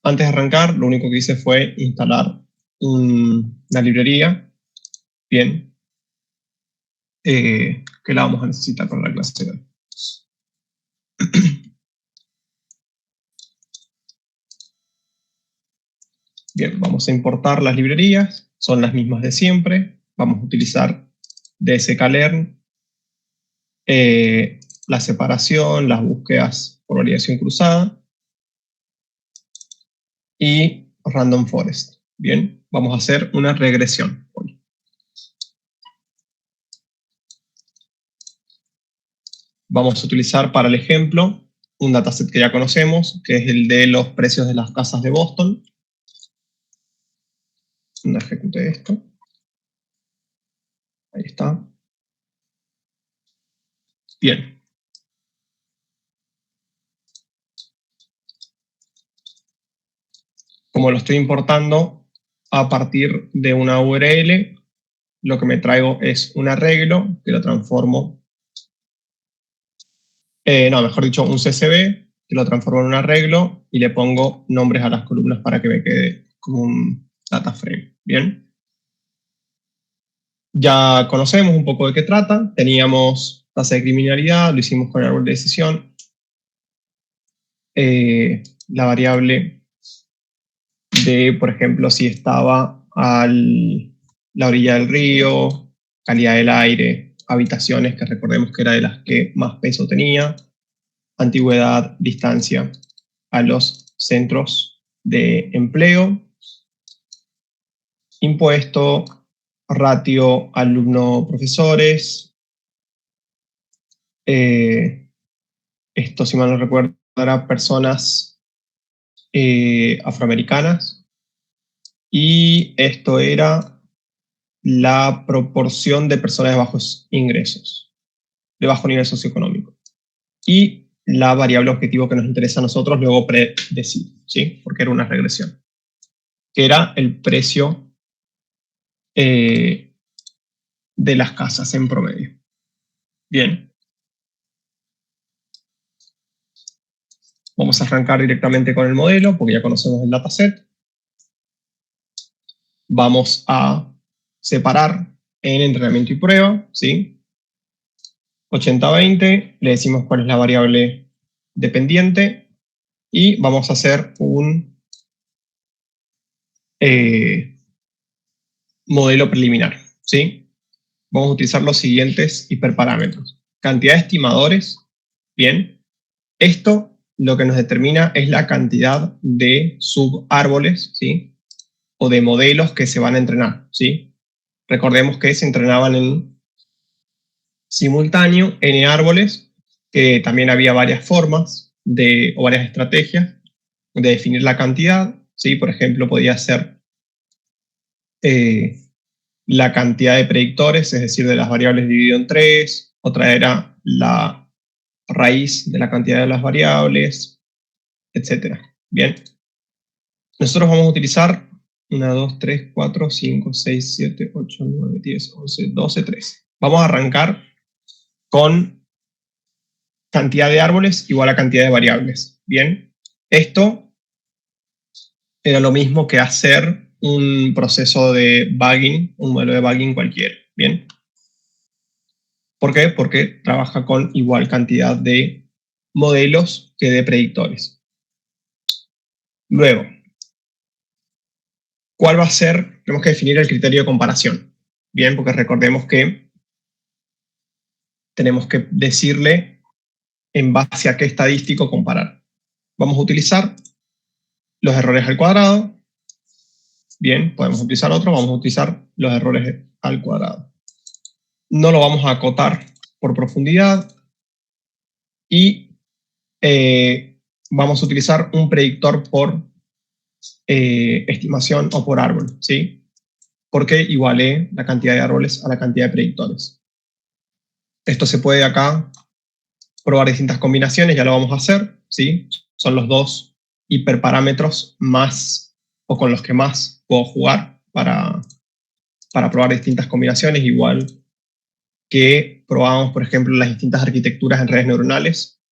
Antes de arrancar, lo único que hice fue instalar una librería, bien, que la vamos a necesitar para la clase de hoy. Bien, vamos a importar las librerías, son las mismas de siempre. Vamos a utilizar dsklearn, la separación, las búsquedas por validación cruzada y random forest. Bien, vamos a hacer una regresión hoy. Vamos a utilizar para el ejemplo un dataset que ya conocemos, que es el de los precios de las casas de Boston. No ejecute esto. Ahí está. Bien. Como lo estoy importando a partir de una URL, lo que me traigo es un arreglo que lo transformo, mejor dicho, un CSV, que lo transformo en un arreglo y le pongo nombres a las columnas para que me quede como un data frame. Bien. Ya conocemos un poco de qué trata. Teníamos tasa de criminalidad, lo hicimos con el árbol de decisión. La variable de, por ejemplo, si estaba a la orilla del río, calidad del aire, habitaciones, que recordemos que era de las que más peso tenía, antigüedad, distancia a los centros de empleo, impuesto, ratio alumno-profesores, esto, si mal no recuerdo, era personas afroamericanas, y esto era la proporción de personas de bajos ingresos, de bajo nivel socioeconómico. Y la variable objetivo que nos interesa a nosotros luego predecir, ¿sí? Porque era una regresión, que era el precio de las casas en promedio. Bien. Vamos a arrancar directamente con el modelo, porque ya conocemos el dataset. Vamos a separar en entrenamiento y prueba, ¿sí? 80-20, le decimos cuál es la variable dependiente y vamos a hacer un modelo preliminar, ¿sí? Vamos a utilizar los siguientes hiperparámetros. Cantidad de estimadores, bien. Esto lo que nos determina es la cantidad de subárboles, ¿sí? O de modelos que se van a entrenar, ¿sí? Recordemos que se entrenaban en simultáneo n árboles, que también había varias formas o varias estrategias de definir la cantidad, ¿sí? Por ejemplo, podía ser la cantidad de predictores, es decir, de las variables dividido en 3, otra era la raíz de la cantidad de las variables, etc. Bien. Nosotros vamos a utilizar 1, 2, 3, 4, 5, 6, 7, 8, 9, 10, 11, 12, 13. Vamos a arrancar con cantidad de árboles igual a cantidad de variables. Bien. Esto era lo mismo que hacer un proceso de bagging, un modelo de bagging cualquiera. Bien. ¿Por qué? Porque trabaja con igual cantidad de modelos que de predictores. Luego, ¿cuál va a ser? Tenemos que definir el criterio de comparación. Bien, porque recordemos que tenemos que decirle en base a qué estadístico comparar. Vamos a utilizar los errores al cuadrado. Bien, podemos utilizar otro, vamos a utilizar los errores al cuadrado. No lo vamos a acotar por profundidad y vamos a utilizar un predictor por estimación o por árbol, ¿sí? Porque iguale la cantidad de árboles a la cantidad de predictores. Esto se puede acá probar distintas combinaciones, ya lo vamos a hacer, ¿sí? Son los dos hiperparámetros más, o con los que más puedo jugar para probar distintas combinaciones, igual que probamos, por ejemplo, las distintas arquitecturas en redes neuronales.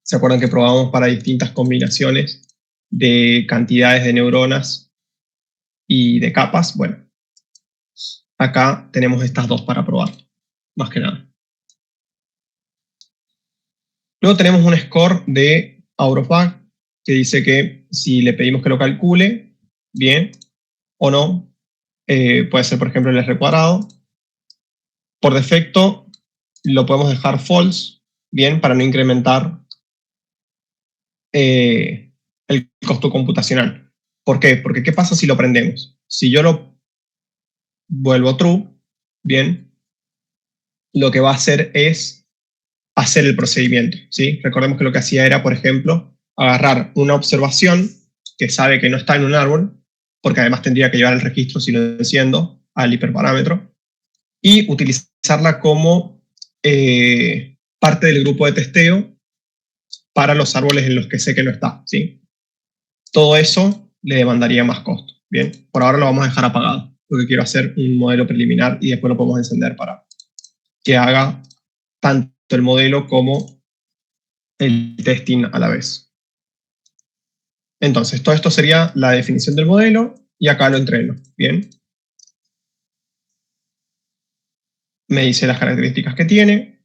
¿Se acuerdan que probamos para distintas combinaciones de cantidades de neuronas y de capas, bueno, acá tenemos estas dos para probar, más que nada. Luego tenemos un score de out of bag que dice que si le pedimos que lo calcule, bien o no, puede ser por ejemplo el R cuadrado. Por defecto lo podemos dejar false, bien, para no incrementar el costo computacional. ¿Por qué? Porque ¿qué pasa si lo prendemos? Si yo lo vuelvo true, bien, lo que va a hacer es hacer el procedimiento, ¿sí? Recordemos que lo que hacía era, por ejemplo, agarrar una observación que sabe que no está en un árbol, porque además tendría que llevar el registro si lo enciendo al hiperparámetro, y utilizarla como parte del grupo de testeo para los árboles en los que sé que no está, ¿sí? Todo eso le demandaría más costo, ¿bien? Por ahora lo vamos a dejar apagado, porque quiero hacer un modelo preliminar y después lo podemos encender para que haga tanto el modelo como el testing a la vez. Entonces, todo esto sería la definición del modelo y acá lo entreno, ¿bien? Me dice las características que tiene,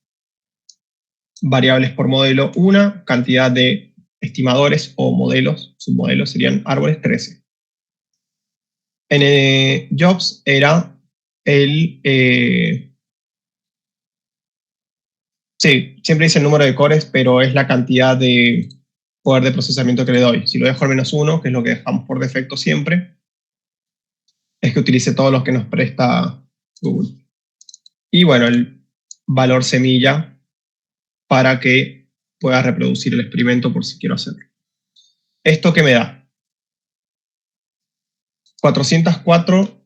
variables por modelo 1, cantidad de estimadores o modelos, submodelos serían árboles 13. En jobs era el... sí, siempre dice el número de cores, pero es la cantidad de poder de procesamiento que le doy. Si lo dejo al -1, que es lo que dejamos por defecto siempre, es que utilice todos los que nos presta Google. Y bueno, el valor semilla para que pueda reproducir el experimento por si quiero hacerlo. ¿Esto qué me da? 404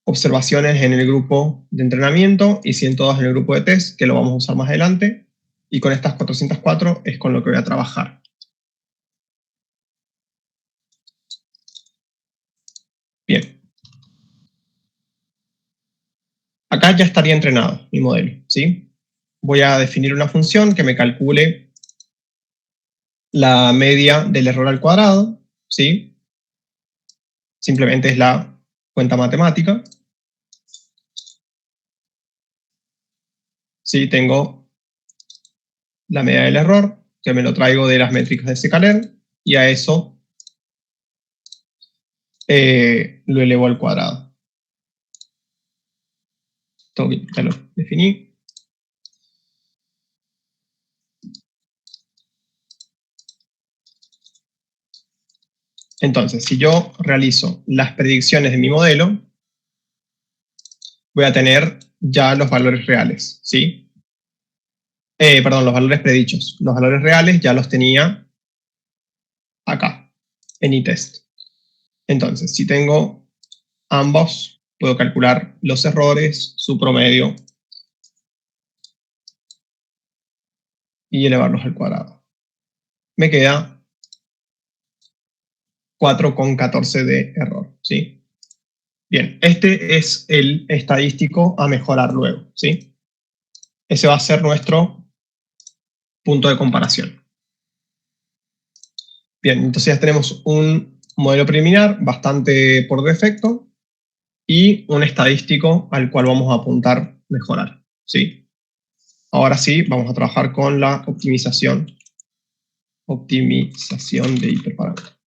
observaciones en el grupo de entrenamiento y 102 en el grupo de test, que lo vamos a usar más adelante. Y con estas 404 es con lo que voy a trabajar. Bien. Acá ya estaría entrenado mi modelo, ¿sí? Voy a definir una función que me calcule la media del error al cuadrado, ¿sí? Simplemente es la cuenta matemática. ¿Sí? Tengo la media del error, que me lo traigo de las métricas de Scaler, y a eso lo elevo al cuadrado. Esto ya lo definí. Entonces, si yo realizo las predicciones de mi modelo, voy a tener ya los valores reales, ¿sí? Perdón, los valores predichos. Los valores reales ya los tenía acá, en iTest. Entonces, si tengo ambos, puedo calcular los errores, su promedio, y elevarlos al cuadrado. Me queda 4,14 de error, ¿sí? Bien, este es el estadístico a mejorar luego, ¿sí? Ese va a ser nuestro punto de comparación. Bien, entonces ya tenemos un modelo preliminar bastante por defecto y un estadístico al cual vamos a apuntar mejorar, ¿sí? Ahora sí, vamos a trabajar con la optimización de hiperparámetros.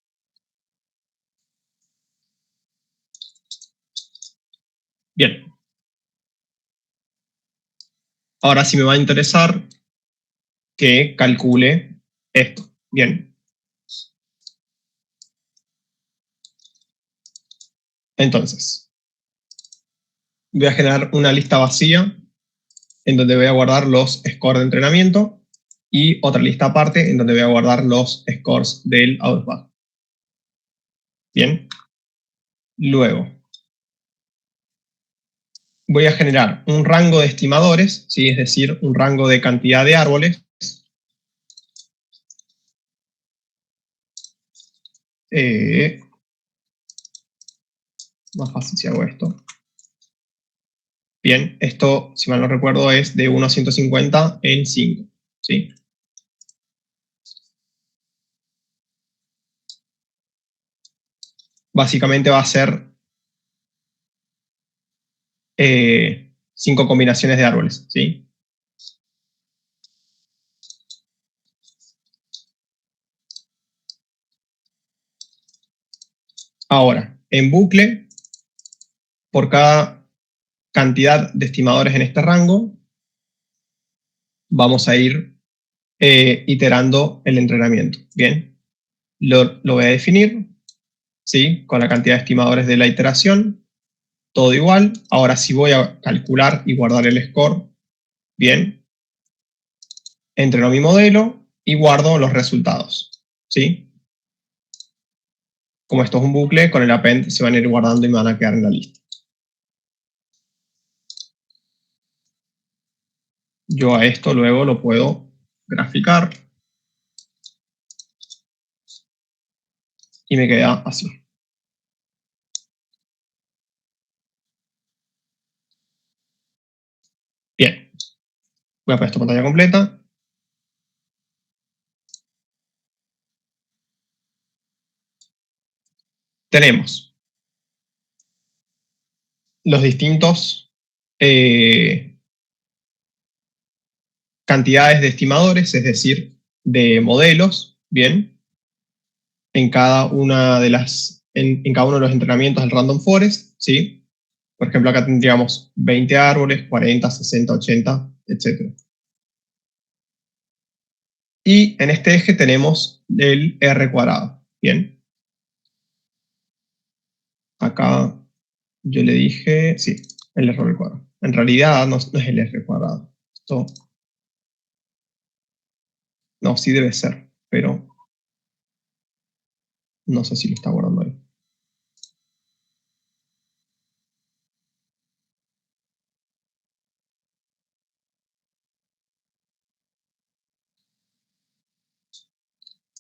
Bien. Ahora sí me va a interesar que calcule esto. Bien. Entonces, voy a generar una lista vacía en donde voy a guardar los scores de entrenamiento y otra lista aparte en donde voy a guardar los scores del outback. Bien. Luego, voy a generar un rango de estimadores, ¿sí? Es decir, un rango de cantidad de árboles. Más fácil si hago esto. Bien, esto, si mal no recuerdo, es de 1 a 150 en 5, ¿sí? básicamente va a ser 5 combinaciones de árboles, ¿sí? Ahora, en bucle, por cada cantidad de estimadores en este rango, vamos a ir iterando el entrenamiento. Bien, lo voy a definir, ¿sí? Con la cantidad de estimadores de la iteración, todo igual. Ahora sí voy a calcular y guardar el score. Bien, entreno mi modelo y guardo los resultados, ¿sí? Como esto es un bucle, con el append se van a ir guardando y me van a quedar en la lista. Yo a esto luego lo puedo graficar y me queda así. Bien, voy a poner esto pantalla completa. Tenemos los distintos cantidades de estimadores, es decir, de modelos, bien, en cada una de las, en cada uno de los entrenamientos del Random Forest, ¿sí? Por ejemplo, acá tendríamos 20 árboles, 40, 60, 80, etc. Y en este eje tenemos el R cuadrado, bien. Acá yo le dije, sí, el R al cuadrado. En realidad no es el R cuadrado. Esto, no, sí debe ser, pero no sé si lo está guardando ahí.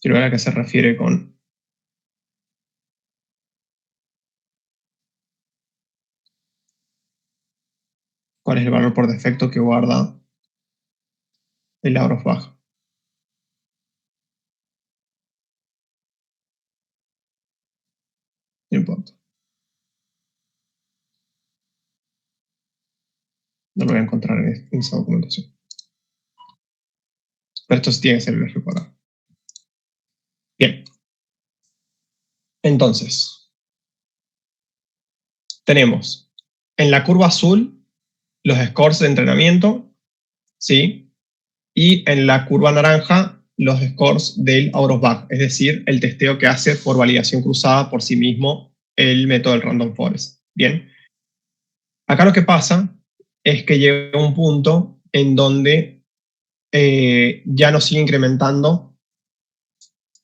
Quiero ver a qué se refiere con... ¿Cuál es el valor por defecto que guarda el out of bag? No importa. No lo voy a encontrar en esa documentación. Pero esto sí tiene que ser el R cuadrado. Bien. Entonces, tenemos en la curva azul los scores de entrenamiento, ¿sí? Y en la curva naranja los scores del out of bag, es decir, el testeo que hace por validación cruzada por sí mismo el método del random forest. Bien. Acá lo que pasa es que llega un punto en donde ya no sigue incrementando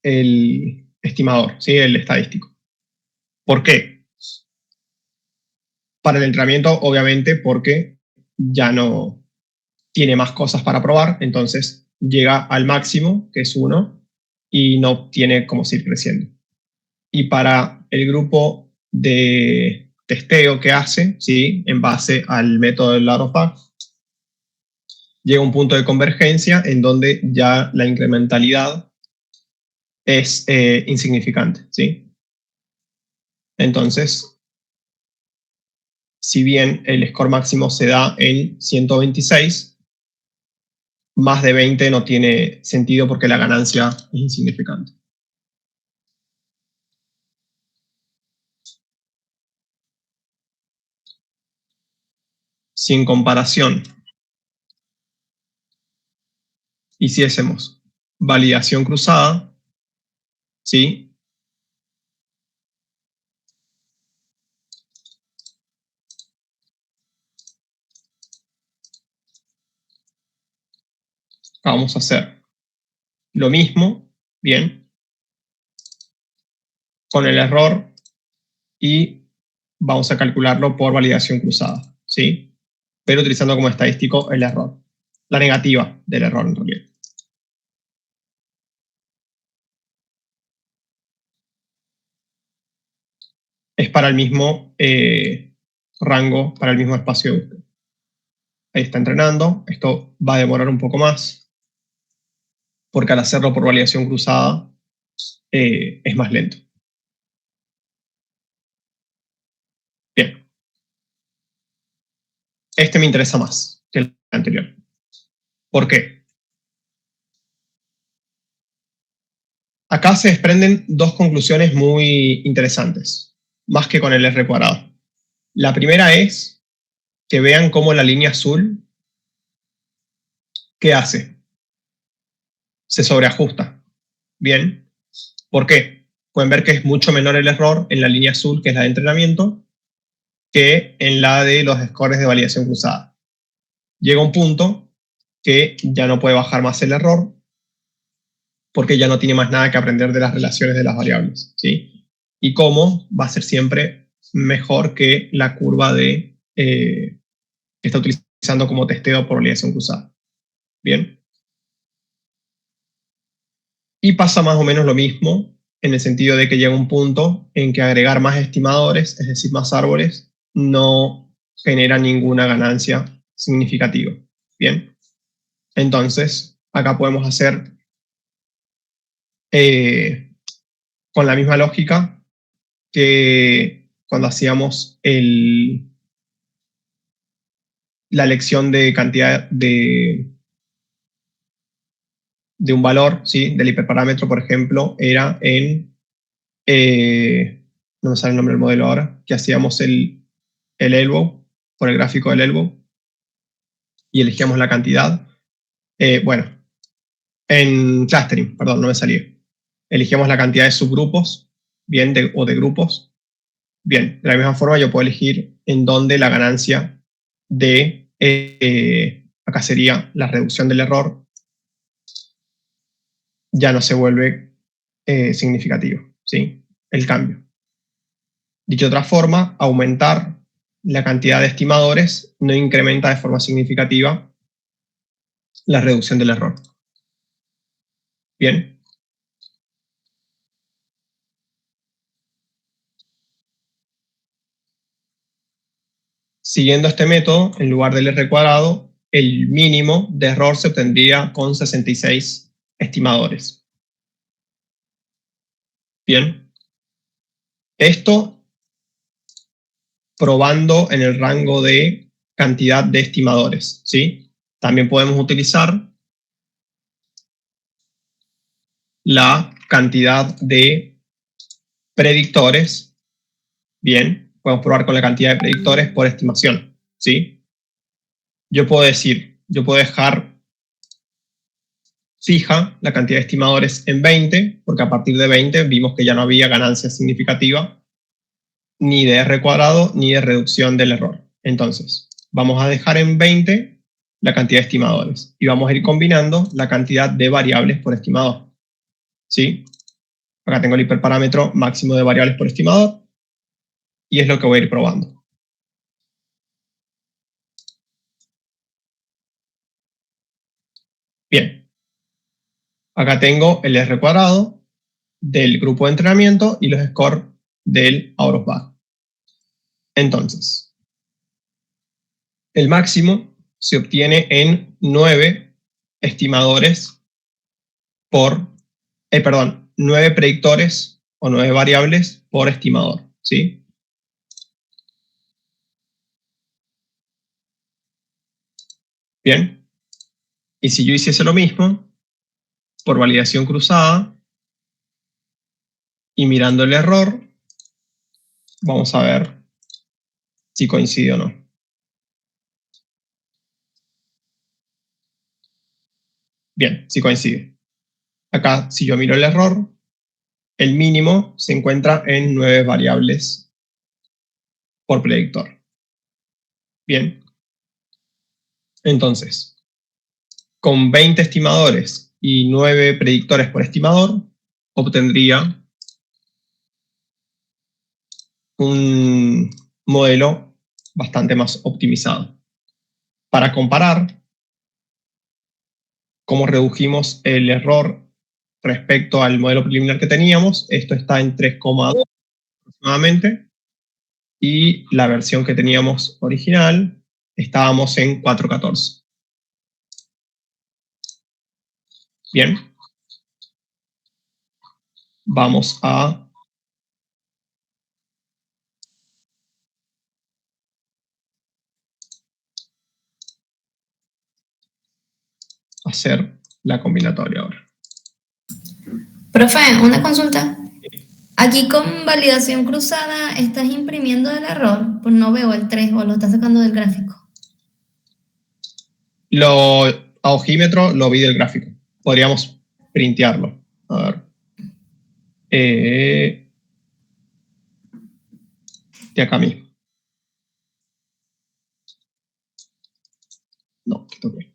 el estimador, ¿sí? El estadístico. ¿Por qué? Para el entrenamiento, obviamente, porque ya no tiene más cosas para probar, entonces llega al máximo, que es 1, y no tiene cómo seguir creciendo. Y para el grupo de testeo que hace, ¿sí? En base al método del out of bag, llega un punto de convergencia en donde ya la incrementalidad es insignificante, ¿sí? Entonces, si bien el score máximo se da en 126, más de 20 no tiene sentido porque la ganancia es insignificante. Si en comparación hiciésemos validación cruzada, ¿sí? Vamos a hacer lo mismo, bien, con el error y vamos a calcularlo por validación cruzada, ¿sí? Pero utilizando como estadístico el error, la negativa del error en realidad. Es para el mismo rango, para el mismo espacio de búsqueda. Ahí está entrenando, esto va a demorar un poco más, porque al hacerlo por validación cruzada es más lento. este me interesa más que el anterior. ¿Por qué? Acá se desprenden dos conclusiones muy interesantes, más que con el R cuadrado. La primera es que vean cómo la línea azul, ¿qué hace? Se sobreajusta. Bien. ¿Por qué? Pueden ver que es mucho menor el error en la línea azul, que es la de entrenamiento, que en la de los scores de validación cruzada. Llega un punto que ya no puede bajar más el error porque ya no tiene más nada que aprender de las relaciones de las variables, ¿sí? Y cómo va a ser siempre mejor que la curva de que está utilizando como testeo por validación cruzada. Bien. Y pasa más o menos lo mismo en el sentido de que llega un punto en que agregar más estimadores, es decir, más árboles, no genera ninguna ganancia significativa. Bien. Entonces, acá podemos hacer con la misma lógica que cuando hacíamos la elección de cantidad de un valor, ¿sí? Del hiperparámetro, por ejemplo, era no me sale el nombre del modelo ahora, que hacíamos el elbow, por el gráfico del elbow, y elegíamos la cantidad. Bueno, en clustering, perdón, no me salía. Elegíamos la cantidad de subgrupos, bien, o de grupos. Bien, de la misma forma yo puedo elegir en dónde la ganancia de, acá sería la reducción del error, ya no se vuelve significativo, ¿sí? El cambio. Dicho de otra forma, aumentar la cantidad de estimadores no incrementa de forma significativa la reducción del error. Bien. Siguiendo este método, en lugar del R cuadrado, el mínimo de error se obtendría con 66 estimadores. Bien. Esto probando en el rango de cantidad de estimadores, ¿sí? También podemos utilizar la cantidad de predictores. Bien, podemos probar con la cantidad de predictores por estimación, ¿sí? Yo puedo dejar fija la cantidad de estimadores en 20, porque a partir de 20 vimos que ya no había ganancia significativa ni de R cuadrado ni de reducción del error. Entonces, vamos a dejar en 20 la cantidad de estimadores y vamos a ir combinando la cantidad de variables por estimador. ¿Sí? Acá tengo el hiperparámetro máximo de variables por estimador y es lo que voy a ir probando. Bien. Acá tengo el R cuadrado del grupo de entrenamiento y los scores del out of band. Entonces, el máximo se obtiene en 9 estimadores por, 9 predictores o 9 variables por estimador, ¿sí? Bien. Y si yo hiciese lo mismo, por validación cruzada, y mirando el error, vamos a ver si coincide o no. Bien, sí coincide. Acá, si yo miro el error, el mínimo se encuentra en 9 variables por predictor. Bien. Entonces, con 20 estimadores y 9 predictores por estimador, obtendría un modelo bastante más optimizado. Para comparar cómo redujimos el error respecto al modelo preliminar que teníamos, esto está en 3,2 aproximadamente, y la versión que teníamos original estábamos en 4,14. Bien, vamos a hacer la combinatoria ahora. Profe, una consulta. Aquí con validación cruzada, ¿estás imprimiendo el error? Pues no veo el 3 o lo estás sacando del gráfico. A ojímetro lo vi del gráfico. Podríamos printearlo. A ver. De acá mismo. No, que toque.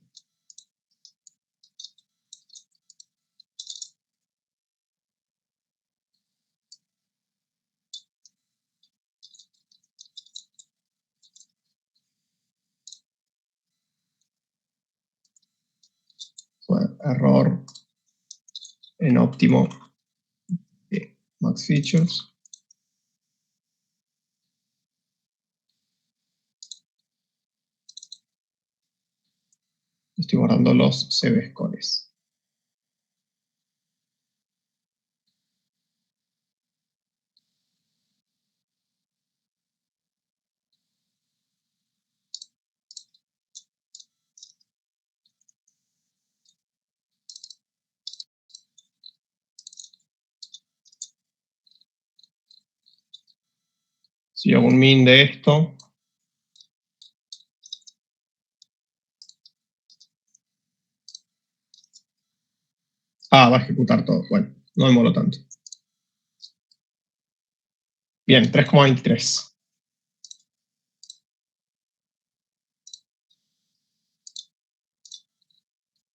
Error en óptimo de Max Features. Estoy guardando los CB scores. Si hago un min de esto, va a ejecutar todo. Bueno, no demoro tanto. Bien, 3,23.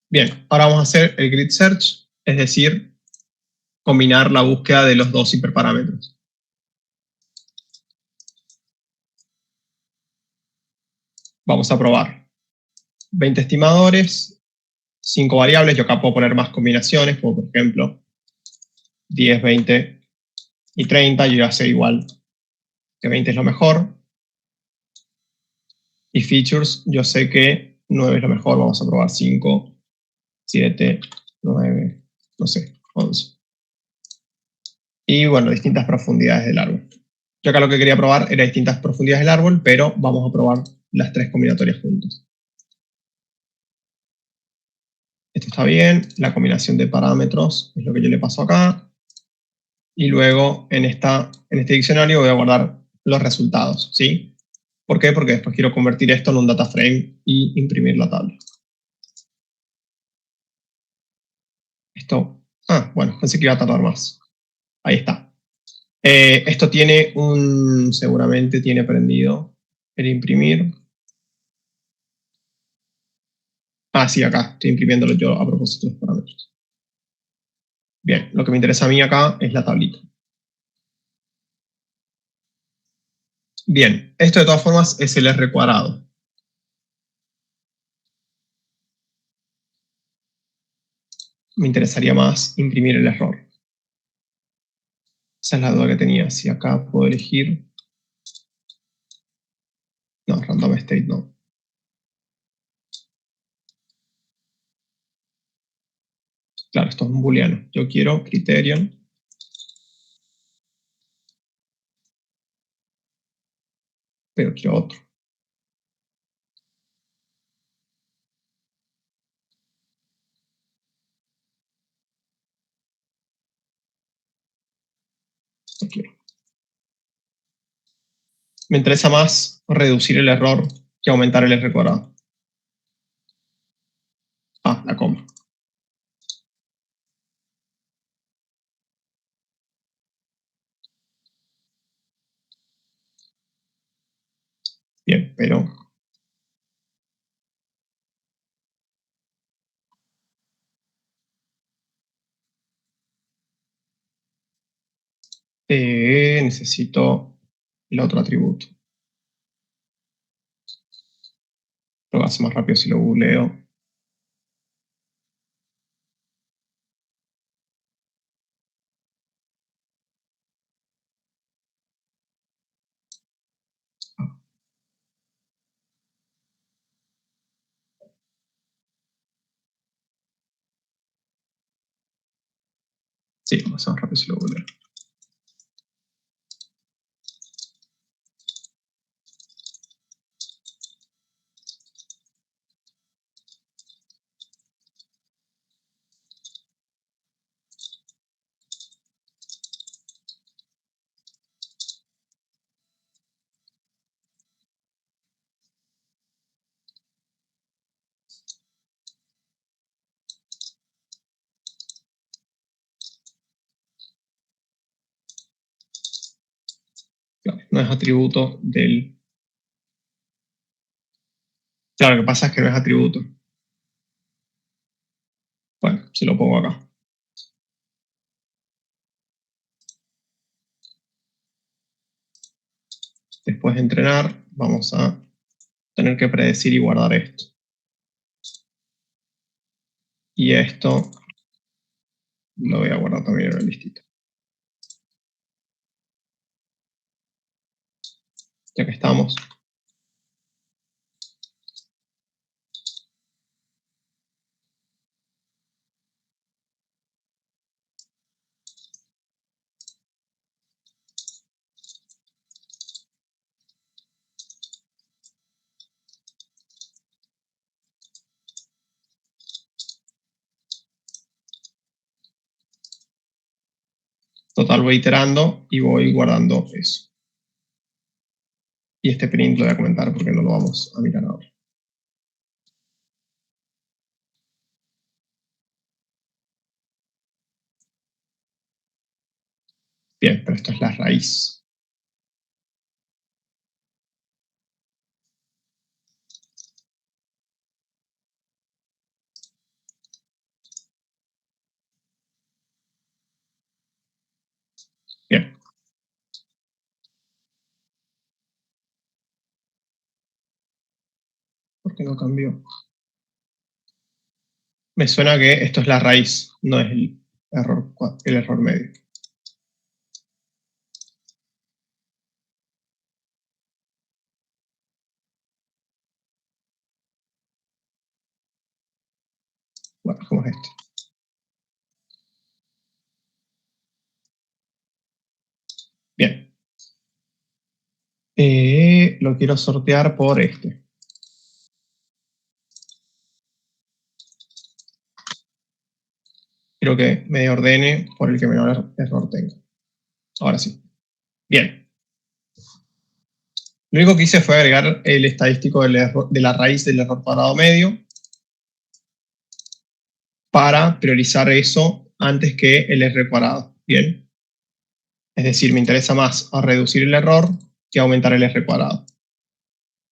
Bien, ahora vamos a hacer el grid search, es decir, combinar la búsqueda de los dos hiperparámetros. Vamos a probar 20 estimadores, 5 variables. Yo acá puedo poner más combinaciones, como por ejemplo 10, 20 y 30. Yo ya sé igual que 20 es lo mejor. Y features, yo sé que 9 es lo mejor. Vamos a probar 5, 7, 9, no sé, 11. Y bueno, distintas profundidades del árbol. Yo acá lo que quería probar era distintas profundidades del árbol, pero vamos a probar las tres combinatorias juntas. Esto está bien, la combinación de parámetros es lo que yo le paso acá. Y luego en este diccionario voy a guardar los resultados, ¿sí? ¿Por qué? Porque después quiero convertir esto en un data frame y imprimir la tabla. Esto, bueno, pensé que iba a tardar más. Ahí está. Esto tiene seguramente tiene prendido el imprimir. Sí, acá, estoy imprimiéndolo yo a propósito de los parámetros. Bien, lo que me interesa a mí acá es la tablita. Bien, esto de todas formas es el R cuadrado. Me interesaría más imprimir el error. Esa es la duda que tenía, si acá puedo elegir. No, random state no. Claro, esto es un booleano. Yo quiero criterion. Pero quiero otro. Okay. Me interesa más reducir el error que aumentar el R cuadrado. La coma. Bien, pero necesito el otro atributo. Lo hace más rápido si lo googleo. Sí, lo hace más rápido si lo googleo. no es atributo del... Claro, lo que pasa es que no es atributo. Bueno, se lo pongo acá. Después de entrenar, vamos a tener que predecir y guardar esto. Y esto lo voy a guardar también en el listito. Ya que estamos. Total, voy iterando y voy guardando eso. Y este print lo voy a comentar porque no lo vamos a mirar ahora. Bien, pero esto es la raíz. Bien. ¿Por qué no cambió? Me suena que esto es la raíz, no es el error medio. Bueno, ¿cómo es esto? Bien. Lo quiero sortear por este. Quiero que me ordene por el que menor error tenga. Ahora sí. Bien. Lo único que hice fue agregar el estadístico de la raíz del error cuadrado medio para priorizar eso antes que el R cuadrado. Bien. Es decir, me interesa más a reducir el error que aumentar el R cuadrado.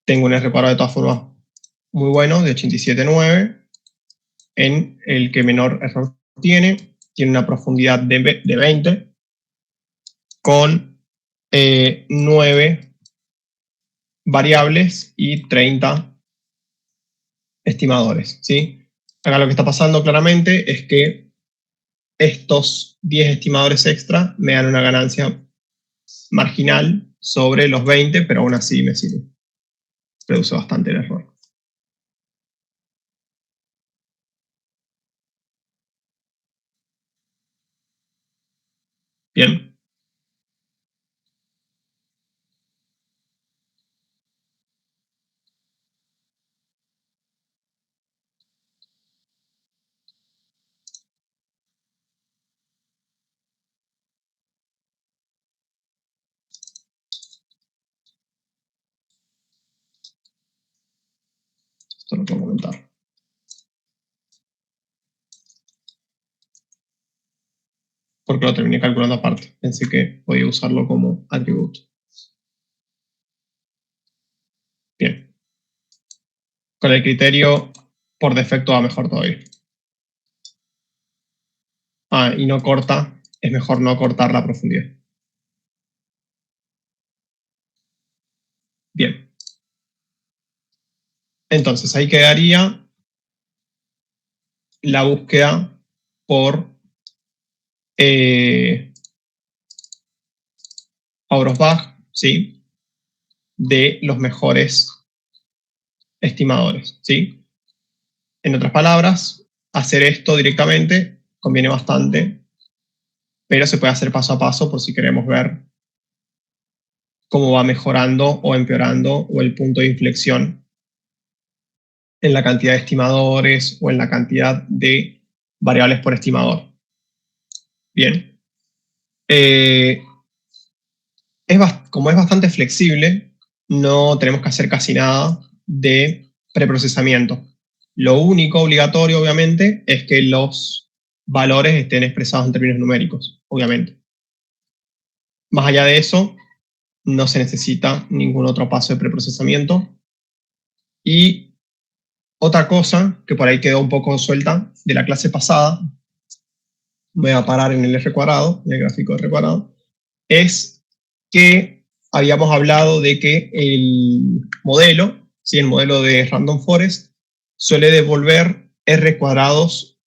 Tengo un R cuadrado de todas formas muy bueno, de 87,9, en el que menor error tiene una profundidad de 20, con 9 variables y 30 estimadores, ¿sí? Acá lo que está pasando claramente es que estos 10 estimadores extra me dan una ganancia marginal sobre los 20, pero aún así me sirve. Reduce bastante el error. Bien. Esto lo puedo comentar. Porque lo terminé calculando aparte. Pensé que podía usarlo como atributo. Bien. Con el criterio por defecto va mejor todavía. Y no corta. Es mejor no cortar la profundidad. Bien. Entonces ahí quedaría la búsqueda por Auerbach, ¿sí? De los mejores estimadores, ¿sí? En otras palabras, hacer esto directamente conviene bastante, pero se puede hacer paso a paso por si queremos ver cómo va mejorando o empeorando o el punto de inflexión en la cantidad de estimadores o en la cantidad de variables por estimador. Bien. Como es bastante flexible, no tenemos que hacer casi nada de preprocesamiento. Lo único obligatorio, obviamente, es que los valores estén expresados en términos numéricos, obviamente. Más allá de eso, no se necesita ningún otro paso de preprocesamiento. Y otra cosa que por ahí quedó un poco suelta de la clase pasada, voy a parar en el R cuadrado, en el gráfico de R cuadrado, es que habíamos hablado de que el modelo, ¿sí? El modelo de Random Forest, suele devolver R cuadrados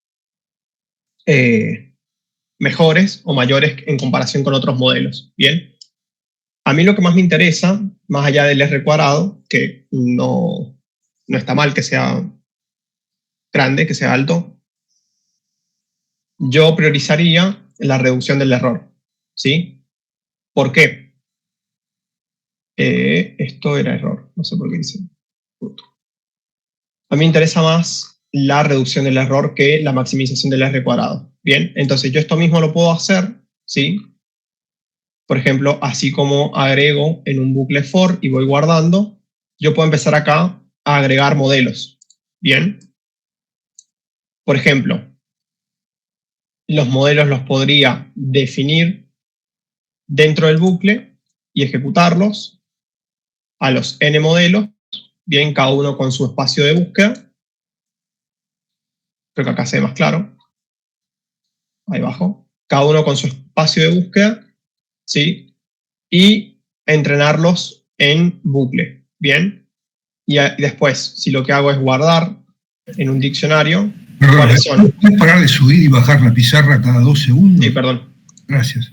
mejores o mayores en comparación con otros modelos. Bien, a mí lo que más me interesa, más allá del R cuadrado, que no está mal que sea grande, que sea alto, yo priorizaría la reducción del error, ¿sí? ¿Por qué? Esto era error, no sé por qué dice. A mí me interesa más la reducción del error que la maximización del R cuadrado. Bien, entonces yo esto mismo lo puedo hacer, ¿sí? Por ejemplo, así como agrego en un bucle for y voy guardando, yo puedo empezar acá a agregar modelos. Bien. Por ejemplo, los modelos los podría definir dentro del bucle y ejecutarlos a los n modelos, bien, cada uno con su espacio de búsqueda. Creo que acá se ve más claro. Ahí abajo. Cada uno con su espacio de búsqueda, ¿sí? Y entrenarlos en bucle, ¿bien? Y después, si lo que hago es guardar en un diccionario, ¿cuáles son? ¿Puedes parar de subir y bajar la pizarra cada 2 segundos? Sí, perdón. Gracias.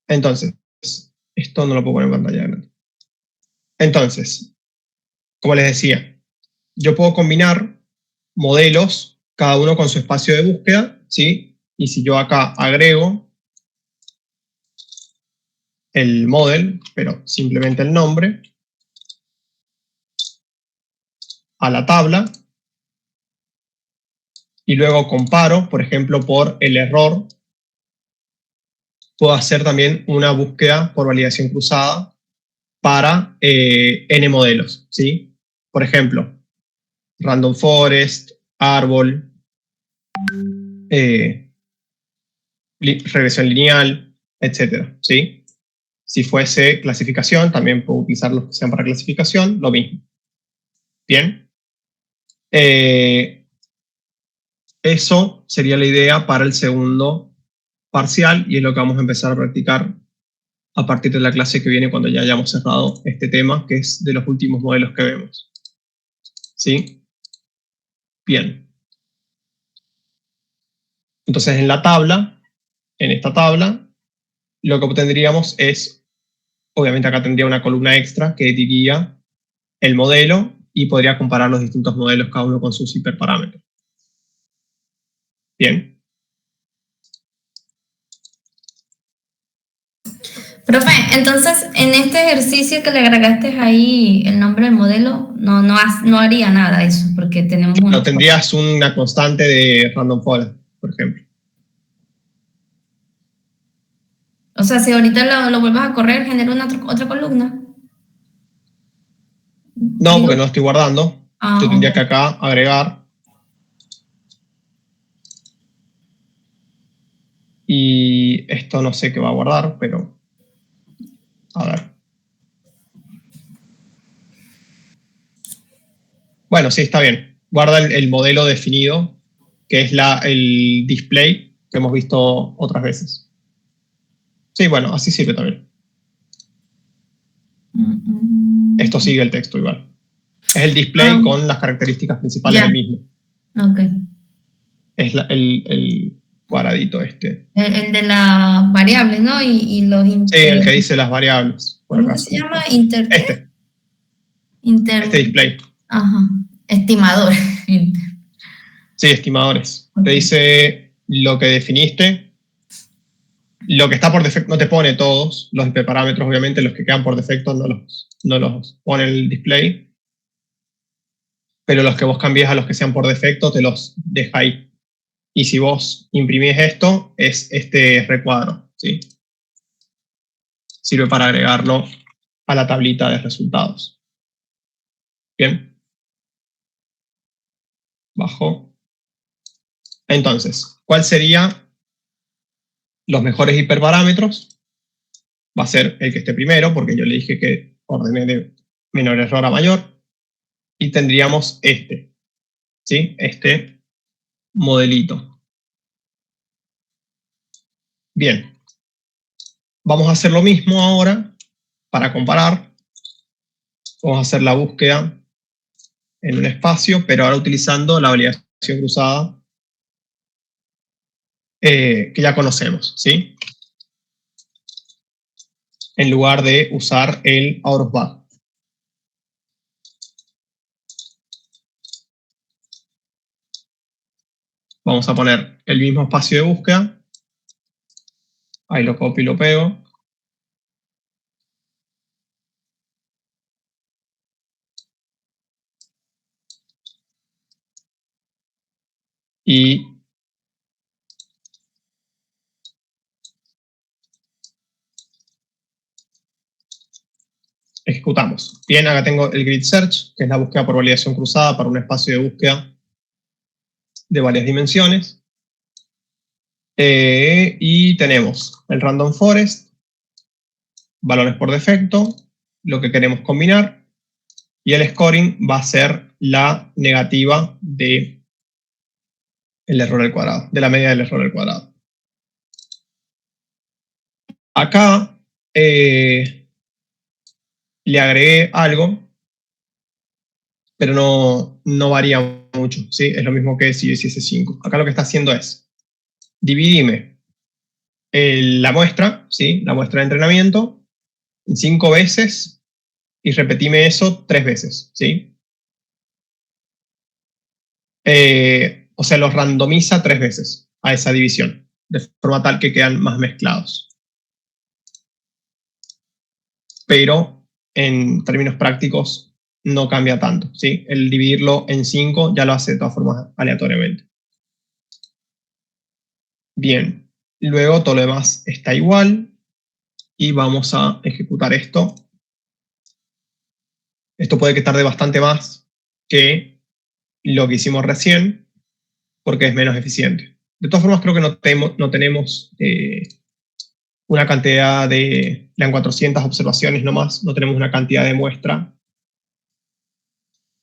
Entonces, esto no lo puedo poner en pantalla grande. Entonces, como les decía, yo puedo combinar modelos, cada uno con su espacio de búsqueda, ¿sí? Y si yo acá agrego el model, pero simplemente el nombre, a la tabla, y luego comparo, por ejemplo, por el error, puedo hacer también una búsqueda por validación cruzada para n modelos, ¿sí? Por ejemplo, Random Forest, árbol, regresión lineal, etcétera, ¿sí? Si fuese clasificación, también puedo utilizar los que sean para clasificación, lo mismo. Bien. Eso sería la idea para el segundo parcial y es lo que vamos a empezar a practicar a partir de la clase que viene cuando ya hayamos cerrado este tema, que es de los últimos modelos que vemos. ¿Sí? Bien. Entonces en la tabla, en esta tabla, lo que obtendríamos es, obviamente acá tendría una columna extra que diría el modelo y podría comparar los distintos modelos cada uno con sus hiperparámetros. Bien. Profe, entonces en este ejercicio que le agregaste ahí el nombre del modelo, no haría nada eso, porque tenemos No tendrías una constante de Random Forest, por ejemplo. O sea, si ahorita lo vuelvas a correr, genera otra columna. No, porque no estoy guardando. Yo tendría que acá agregar. Y esto no sé qué va a guardar, pero a ver. Bueno, sí, está bien. Guarda el modelo definido, que es el display que hemos visto otras veces. Sí, bueno, así sirve también. Esto sigue el texto igual. Es el display con las características principales del mismo. Ok. Es el cuadradito este. El de las variables, ¿no? Y los sí, el que dice las variables. ¿Cómo se llama? Este display. Ajá. Estimador. Sí, estimadores. Okay. Te dice lo que definiste. Lo que está por defecto no te pone todos los hiperparámetros, obviamente los que quedan por defecto no los pone el display. Pero los que vos cambies a los que sean por defecto te los deja ahí. Y si vos imprimís esto, es este recuadro, ¿sí? Sirve para agregarlo a la tablita de resultados. Bien. Bajo. Entonces, ¿cuál serían los mejores hiperparámetros? va a ser el que esté primero, porque yo le dije que ordené de menor error a mayor, y tendríamos este, ¿sí? Este modelito. Bien, vamos a hacer lo mismo ahora para comparar. Vamos a hacer la búsqueda en un espacio, pero ahora utilizando la validación cruzada que ya conocemos, ¿sí? En lugar de usar el out of bag. Vamos a poner el mismo espacio de búsqueda. Ahí lo copio y lo pego. Y ejecutamos. Bien, acá tengo el grid search, que es la búsqueda por validación cruzada para un espacio de búsqueda de varias dimensiones. Y tenemos el random forest, valores por defecto, lo que queremos combinar, y el scoring va a ser la negativa de el error al cuadrado, de la media del error al cuadrado. Acá le agregué algo, pero no varía mucho, ¿sí? Es lo mismo que si hiciese 5. Acá lo que está haciendo es dividime la muestra, ¿sí? La muestra de entrenamiento, en 5 veces y repetime eso 3 veces, ¿sí? O sea, los randomiza 3 veces a esa división, de forma tal que quedan más mezclados. Pero en términos prácticos no cambia tanto, ¿sí? El dividirlo en 5 ya lo hace de todas formas aleatoriamente. Bien, luego todo lo demás está igual y vamos a ejecutar esto. Esto puede que tarde bastante más que lo que hicimos recién porque es menos eficiente. De todas formas, creo que no tenemos una cantidad de... Le dan 400 observaciones nomás, no tenemos una cantidad de muestra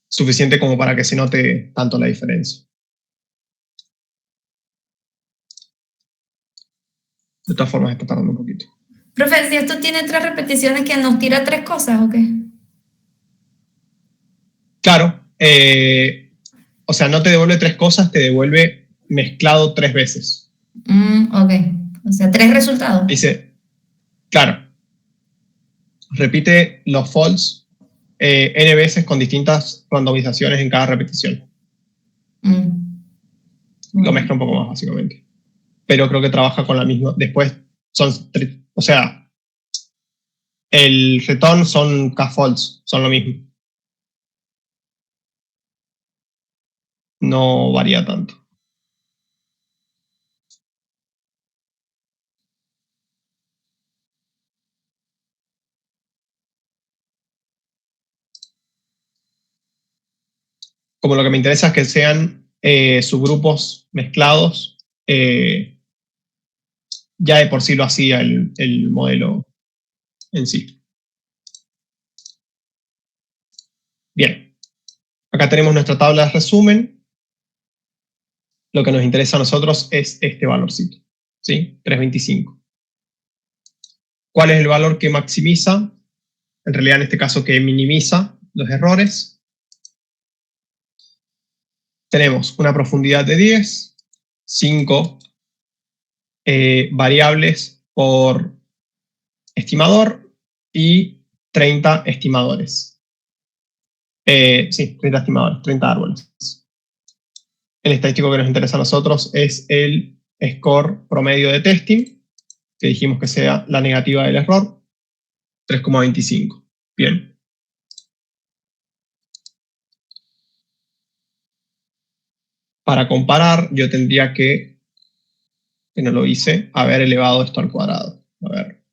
suficiente como para que se note tanto la diferencia. De todas formas, está tardando un poquito. Profe, si esto tiene 3 repeticiones, ¿que nos tira 3 cosas o qué? Claro. O sea, no te devuelve 3 cosas, te devuelve mezclado 3 veces. Ok. O sea, 3 resultados. Dice, claro. Repite los false n veces con distintas randomizaciones en cada repetición. Lo mezcla un poco más, básicamente. Pero creo que trabaja con la misma. Después o sea, el return son k-false, son lo mismo. No varía tanto. Como lo que me interesa es que sean subgrupos mezclados, ya de por sí lo hacía el modelo en sí. Bien, acá tenemos nuestra tabla de resumen. Lo que nos interesa a nosotros es este valorcito, ¿sí? 325. ¿Cuál es el valor que maximiza? En realidad, en este caso, que minimiza los errores. Tenemos una profundidad de 10, 5 variables por estimador y 30 estimadores. Sí, 30 estimadores, 30 árboles. El estadístico que nos interesa a nosotros es el score promedio de testing, que dijimos que sea la negativa del error, 3,25. Bien. Para comparar, yo tendría que no lo hice, haber elevado esto al cuadrado. A ver.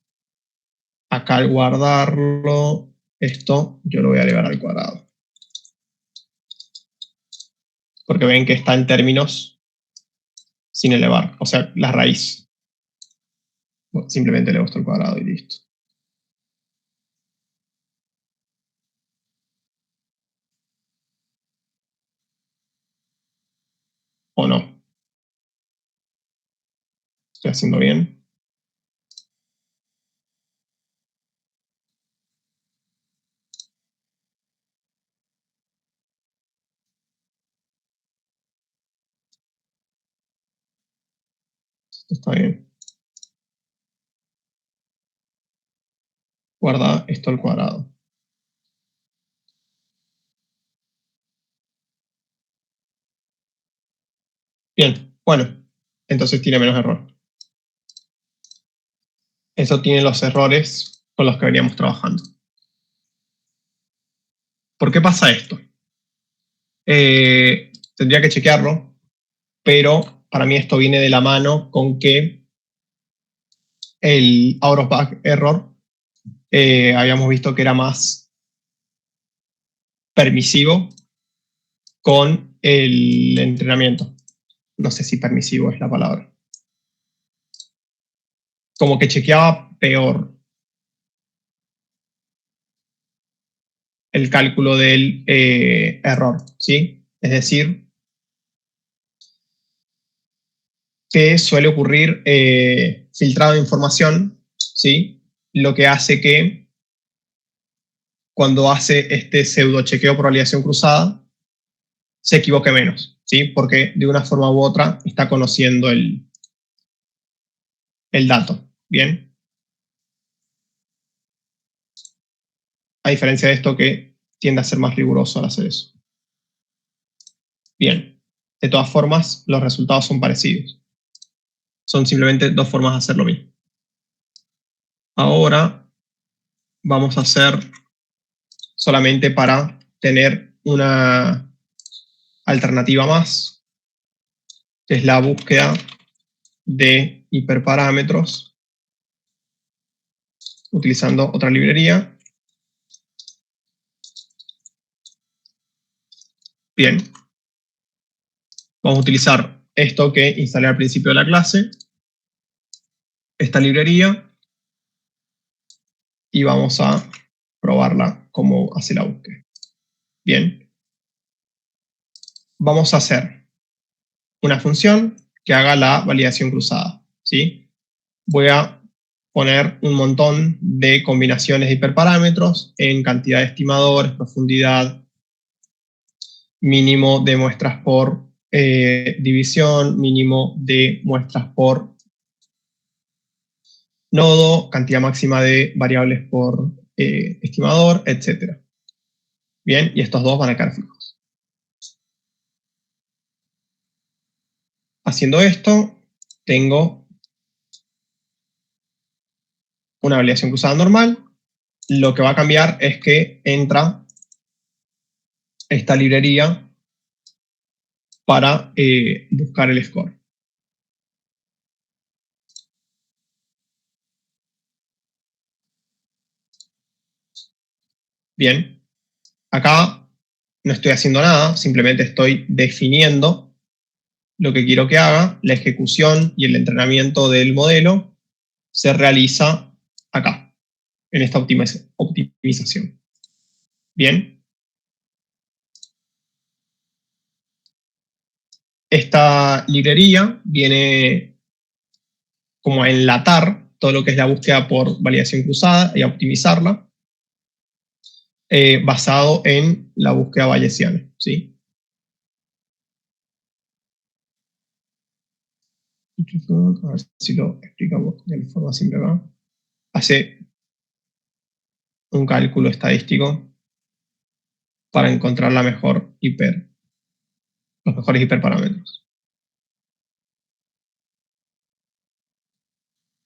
Acá al guardarlo, esto yo lo voy a elevar al cuadrado. Porque ven que está en términos sin elevar, o sea, la raíz. Bueno, simplemente elevo esto al cuadrado y listo. ¿O no? ¿Estoy haciendo bien? Esto está bien. Guarda esto al cuadrado. Bien, bueno, entonces tiene menos error. Eso tiene los errores con los que veníamos trabajando. ¿Por qué pasa esto? Tendría que chequearlo, pero para mí esto viene de la mano con que el out of bag error habíamos visto que era más permisivo con el entrenamiento. No sé si permisivo es la palabra. Como que chequeaba peor el cálculo del error, ¿sí? Es decir, que suele ocurrir filtrado de información, ¿sí? Lo que hace que cuando hace este pseudo chequeo por validación cruzada, se equivoque menos, ¿sí? Porque de una forma u otra está conociendo el dato, ¿bien? A diferencia de esto que tiende a ser más riguroso al hacer eso. Bien, de todas formas, los resultados son parecidos. Son simplemente dos formas de hacer lo mismo. Ahora vamos a hacer solamente para tener una alternativa más, que es la búsqueda de hiperparámetros utilizando otra librería. Bien. Vamos a utilizar esto que instalé al principio de la clase, esta librería, y vamos a probarla cómo hace la búsqueda. Bien. Vamos a hacer una función que haga la validación cruzada, ¿sí? Voy a poner un montón de combinaciones de hiperparámetros en cantidad de estimadores, profundidad, mínimo de muestras por división, mínimo de muestras por nodo, cantidad máxima de variables por estimador, etc. Bien, y estos dos van a quedar fijos. Haciendo esto, tengo una validación cruzada normal. Lo que va a cambiar es que entra esta librería para buscar el score. Bien, acá no estoy haciendo nada, simplemente estoy definiendo lo que quiero que haga. La ejecución y el entrenamiento del modelo se realiza acá, en esta optimización. Bien. Esta librería viene como a enlatar todo lo que es la búsqueda por validación cruzada y a optimizarla basado en la búsqueda bayesiana, ¿sí? A ver si lo explicamos de forma simple acá. Hace un cálculo estadístico para encontrar los mejores hiperparámetros.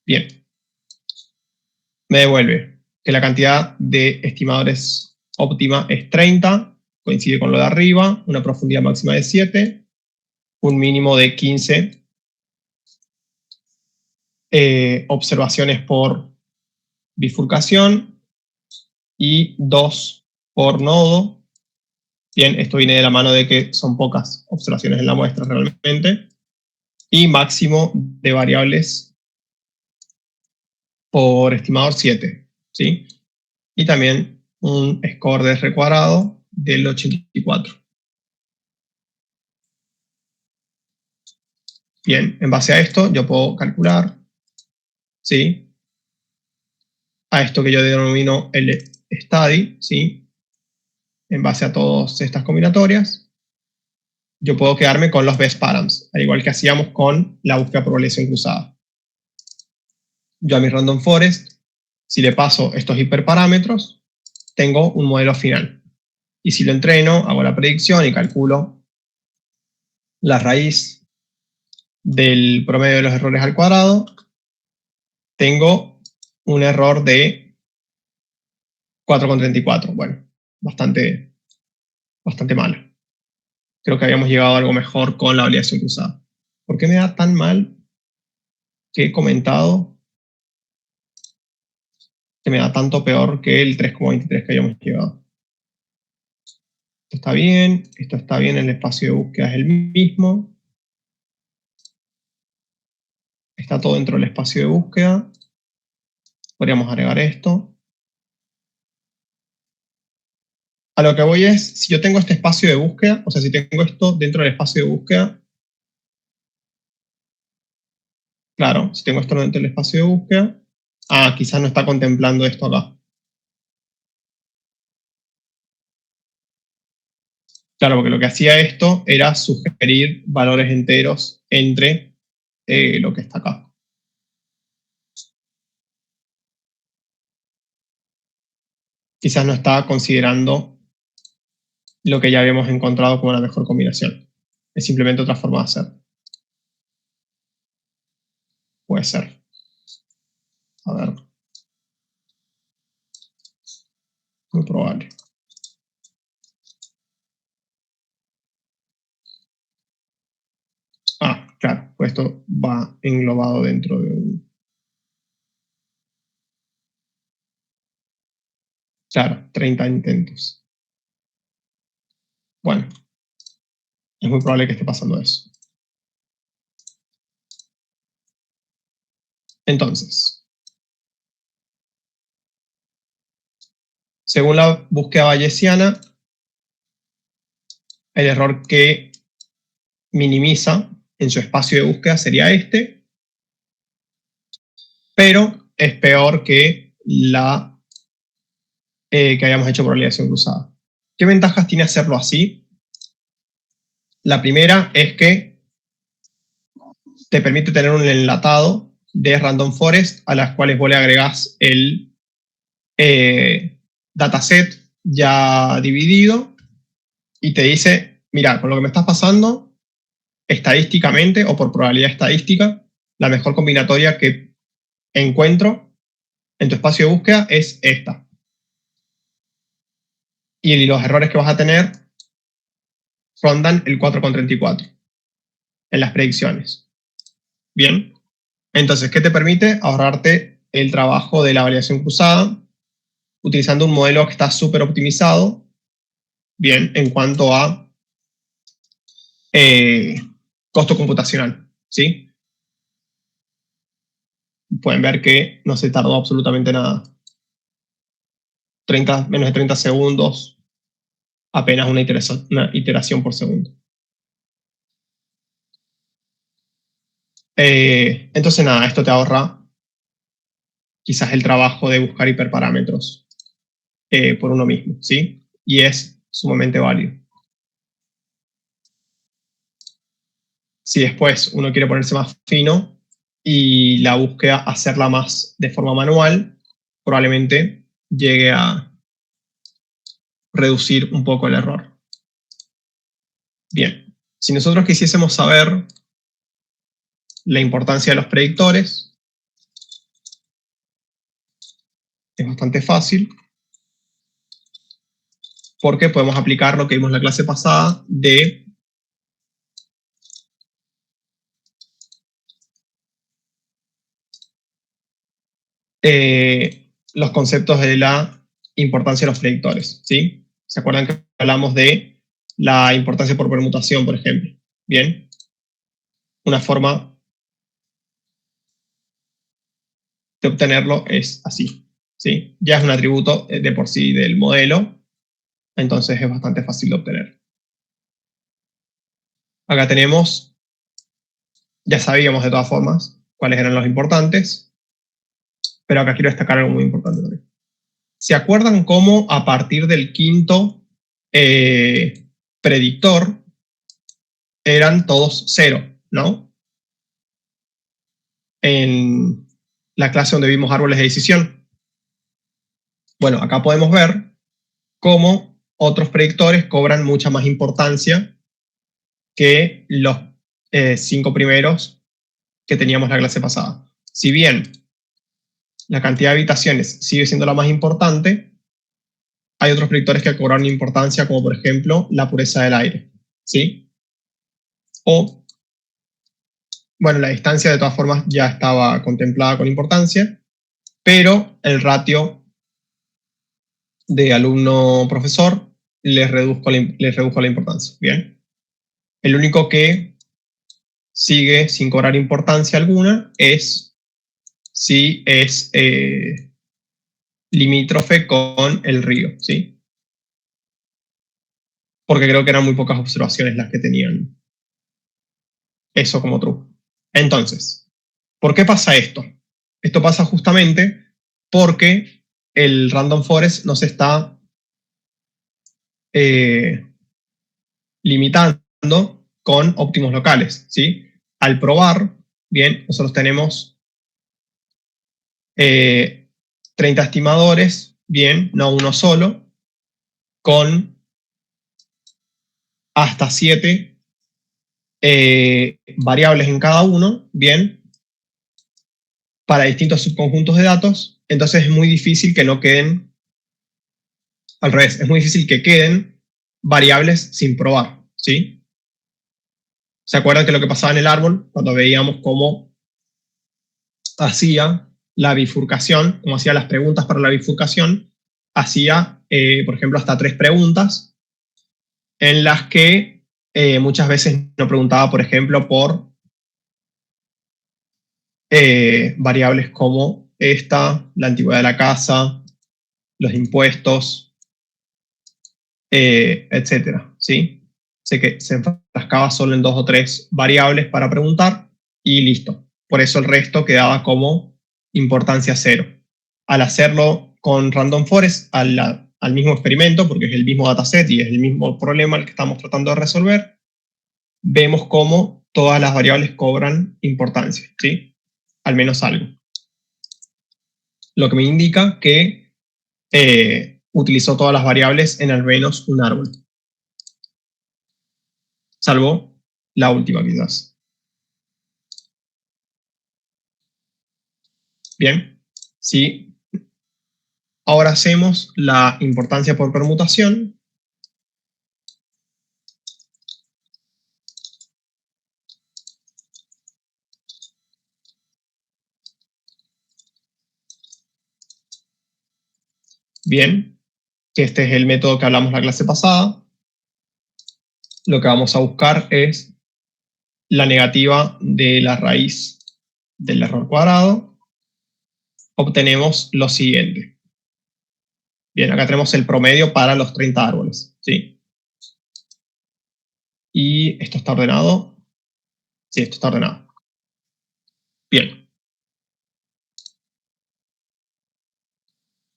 Bien. Me devuelve que la cantidad de estimadores óptima es 30, coincide con lo de arriba, una profundidad máxima de 7, un mínimo de 15 observaciones por bifurcación y 2 por nodo. Bien, esto viene de la mano de que son pocas observaciones en la muestra realmente. Y máximo de variables por estimador 7, ¿sí? Y también un score de R cuadrado del 84. Bien, en base a esto yo puedo calcular, ¿sí? A esto que yo denomino el study, ¿sí? En base a todas estas combinatorias, yo puedo quedarme con los best params, al igual que hacíamos con la búsqueda por validación cruzada. Yo a mi random forest, si le paso estos hiperparámetros, tengo un modelo final. Y si lo entreno, hago la predicción y calculo la raíz del promedio de los errores al cuadrado, tengo un error de 4,34. Bueno, bastante malo. Creo que habíamos llegado a algo mejor con la validación cruzada. ¿Por qué me da tan mal que he comentado que me da tanto peor que el 3,23 que habíamos llegado? Esto está bien, el espacio de búsqueda es el mismo. Está todo dentro del espacio de búsqueda. Podríamos agregar esto. A lo que voy es, si yo tengo este espacio de búsqueda, o sea, si tengo esto dentro del espacio de búsqueda, claro, si tengo esto dentro del espacio de búsqueda, quizás no está contemplando esto acá. Claro, porque lo que hacía esto era sugerir valores enteros entre lo que está acá. Quizás no estaba considerando lo que ya habíamos encontrado como la mejor combinación. Es simplemente otra forma de hacer. Puede ser. A ver. Muy probable. Claro, pues esto va englobado dentro de un... Claro, 30 intentos. Bueno, es muy probable que esté pasando eso. Entonces, según la búsqueda bayesiana, el error que minimiza en su espacio de búsqueda sería este, pero es peor que la que habíamos hecho por validación cruzada. ¿Qué ventajas tiene hacerlo así? La primera es que te permite tener un enlatado de random forest a las cuales vos le agregás el dataset ya dividido y te dice, mira, con lo que me estás pasando, estadísticamente o por probabilidad estadística, la mejor combinatoria que encuentro en tu espacio de búsqueda es esta. Y los errores que vas a tener rondan el 4,34 en las predicciones. Bien, entonces, ¿qué te permite? Ahorrarte el trabajo de la validación cruzada utilizando un modelo que está súper optimizado, bien, en cuanto a costo computacional, ¿sí? Pueden ver que no se tardó absolutamente nada. Menos de 30 segundos, apenas una iteración por segundo. Entonces nada, esto te ahorra quizás el trabajo de buscar hiperparámetros por uno mismo, ¿sí? Y es sumamente válido. Si después uno quiere ponerse más fino y la búsqueda hacerla más de forma manual, probablemente llegue a reducir un poco el error. Bien, si nosotros quisiésemos saber la importancia de los predictores, es bastante fácil, porque podemos aplicar lo que vimos en la clase pasada de los conceptos de la importancia de los predictores, ¿sí? ¿Se acuerdan que hablamos de la importancia por permutación, por ejemplo? Bien, una forma de obtenerlo es así, ¿sí? Ya es un atributo de por sí del modelo, entonces es bastante fácil de obtener. Acá tenemos Ya sabíamos de todas formas cuáles eran los importantes, pero acá quiero destacar algo muy importante también. ¿Se acuerdan cómo a partir del quinto predictor eran todos 0, ¿no? En la clase donde vimos árboles de decisión. Bueno, acá podemos ver cómo otros predictores cobran mucha más importancia que los 5 primeros que teníamos la clase pasada. Si bien la cantidad de habitaciones sigue siendo la más importante, hay otros predictores que cobran importancia, como por ejemplo la pureza del aire, ¿sí? O, bueno, la distancia de todas formas ya estaba contemplada con importancia, pero el ratio de alumno-profesor les redujo la importancia, ¿bien? El único que sigue sin cobrar importancia alguna es si es limítrofe con el río, ¿sí? Porque creo que eran muy pocas observaciones las que tenían eso como true. Entonces, ¿por qué pasa esto? Esto pasa justamente porque el random forest nos está limitando con óptimos locales, ¿sí? Al probar, bien, nosotros tenemos 30 estimadores, bien, no uno solo, con hasta 7 variables en cada uno, bien, para distintos subconjuntos de datos. Entonces es muy difícil que no queden, al revés, es muy difícil que queden variables sin probar, ¿sí? ¿Se acuerdan que lo que pasaba en el árbol, cuando veíamos cómo hacía la bifurcación, cómo hacía las preguntas para la bifurcación, hacía, por ejemplo, hasta 3 preguntas en las que muchas veces no preguntaba, por ejemplo, por variables como esta, la antigüedad de la casa, los impuestos, etcétera, ¿sí? Sé que se enfrascaba solo en 2 o 3 variables para preguntar y listo. Por eso el resto quedaba como importancia 0. Al hacerlo con Random Forest, al mismo experimento, porque es el mismo dataset y es el mismo problema el que estamos tratando de resolver, vemos cómo todas las variables cobran importancia, ¿sí? Al menos algo. Lo que me indica que utilizó todas las variables en al menos un árbol. Salvo la última, quizás. Bien, si ahora hacemos la importancia por permutación, bien, que este es el método que hablamos la clase pasada, lo que vamos a buscar es la negativa de la raíz del error cuadrado. Obtenemos lo siguiente. Bien, acá tenemos el promedio para los 30 árboles, ¿sí? Y esto está ordenado. Sí, esto está ordenado. Bien.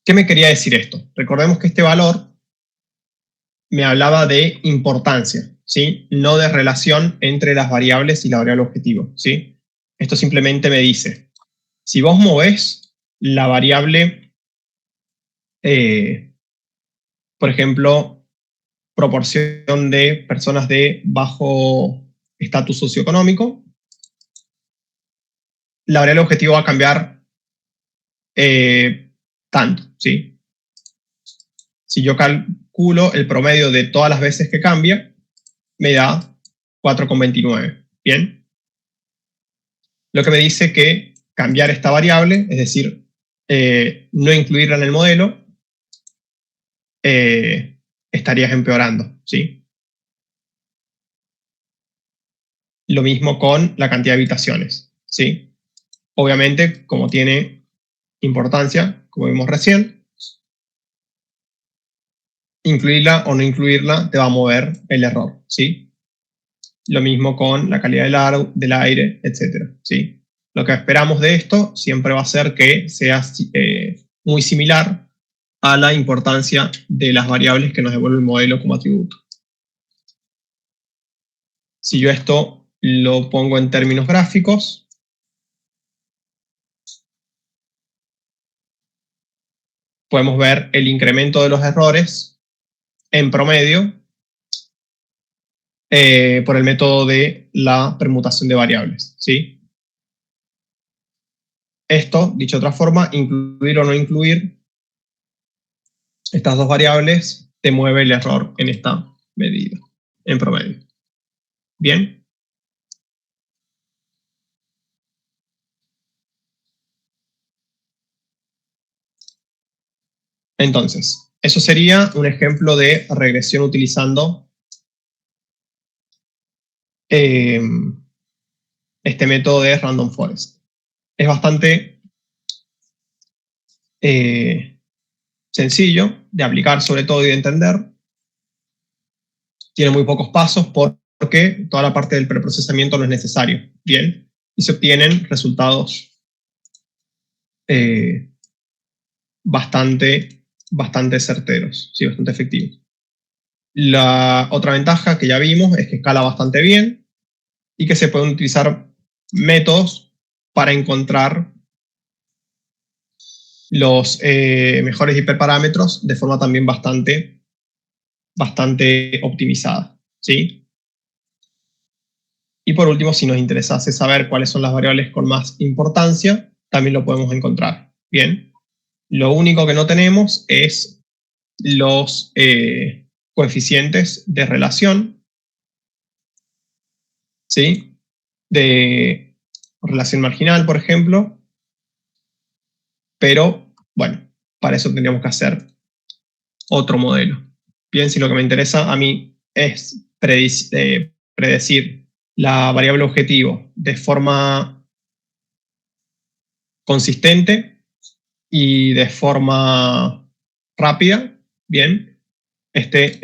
¿Qué me quería decir esto? Recordemos que este valor me hablaba de importancia, ¿sí? No de relación entre las variables y la variable objetivo, ¿sí? Esto simplemente me dice, si vos movés la variable, por ejemplo, proporción de personas de bajo estatus socioeconómico, la variable objetivo va a cambiar tanto, ¿sí? Si yo calculo el promedio de todas las veces que cambia, me da 4,29, ¿bien? Lo que me dice que cambiar esta variable, es decir, no incluirla en el modelo, estarías empeorando, ¿sí? Lo mismo con la cantidad de habitaciones, ¿sí? Obviamente, como tiene importancia, como vimos recién, incluirla o no incluirla te va a mover el error, ¿sí? Lo mismo con la calidad del aire, etc. ¿Sí? Lo que esperamos de esto siempre va a ser que sea muy similar a la importancia de las variables que nos devuelve el modelo como atributo. Si yo esto lo pongo en términos gráficos, podemos ver el incremento de los errores en promedio por el método de la permutación de variables, ¿sí? Esto, dicho de otra forma, incluir o no incluir estas dos variables te mueve el error en esta medida, en promedio. ¿Bien? Entonces, eso sería un ejemplo de regresión utilizando este método de Random Forest. Es bastante sencillo de aplicar, sobre todo, y de entender. Tiene muy pocos pasos porque toda la parte del preprocesamiento no es necesario. Bien, y se obtienen resultados bastante certeros, ¿sí? Bastante efectivos. La otra ventaja que ya vimos es que escala bastante bien y que se pueden utilizar métodos para encontrar los mejores hiperparámetros de forma también bastante optimizada, ¿sí? Y por último, si nos interesase saber cuáles son las variables con más importancia, también lo podemos encontrar. Bien, lo único que no tenemos es los coeficientes de relación, ¿sí? De relación marginal, por ejemplo, pero bueno, para eso tendríamos que hacer otro modelo. Bien, si lo que me interesa a mí es predecir la variable objetivo de forma consistente y de forma rápida, bien, este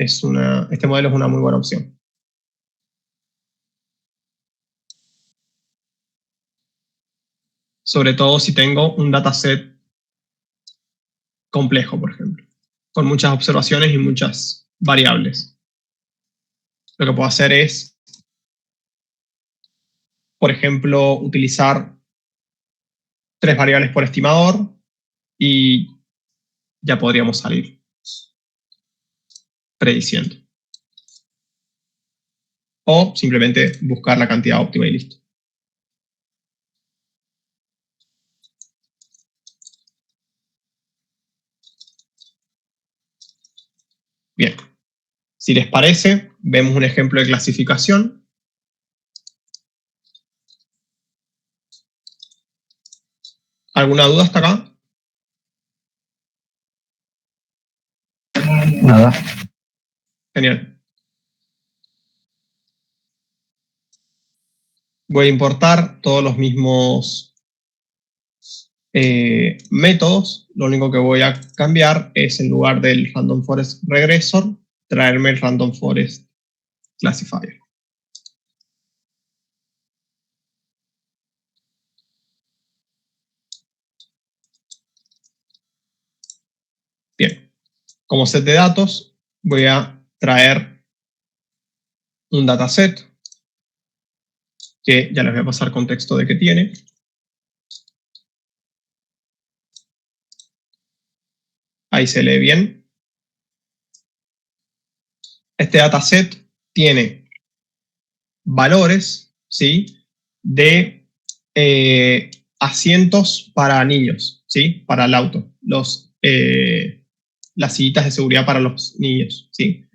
modelo es una muy buena opción. Sobre todo si tengo un dataset complejo, por ejemplo, con muchas observaciones y muchas variables. Lo que puedo hacer es, por ejemplo, utilizar 3 variables por estimador y ya podríamos salir prediciendo. O simplemente buscar la cantidad óptima y listo. Bien, si les parece, vemos un ejemplo de clasificación. ¿Alguna duda hasta acá? Nada. Genial. Voy a importar todos los mismos métodos. Lo único que voy a cambiar es, en lugar del Random Forest Regressor, traerme el Random Forest Classifier. Bien, como set de datos voy a traer un dataset que ya les voy a pasar contexto de qué tiene. Ahí se lee bien. Este dataset tiene valores, ¿sí?, de asientos para niños, ¿sí?, para el auto, las sillitas de seguridad para los niños, ¿sí?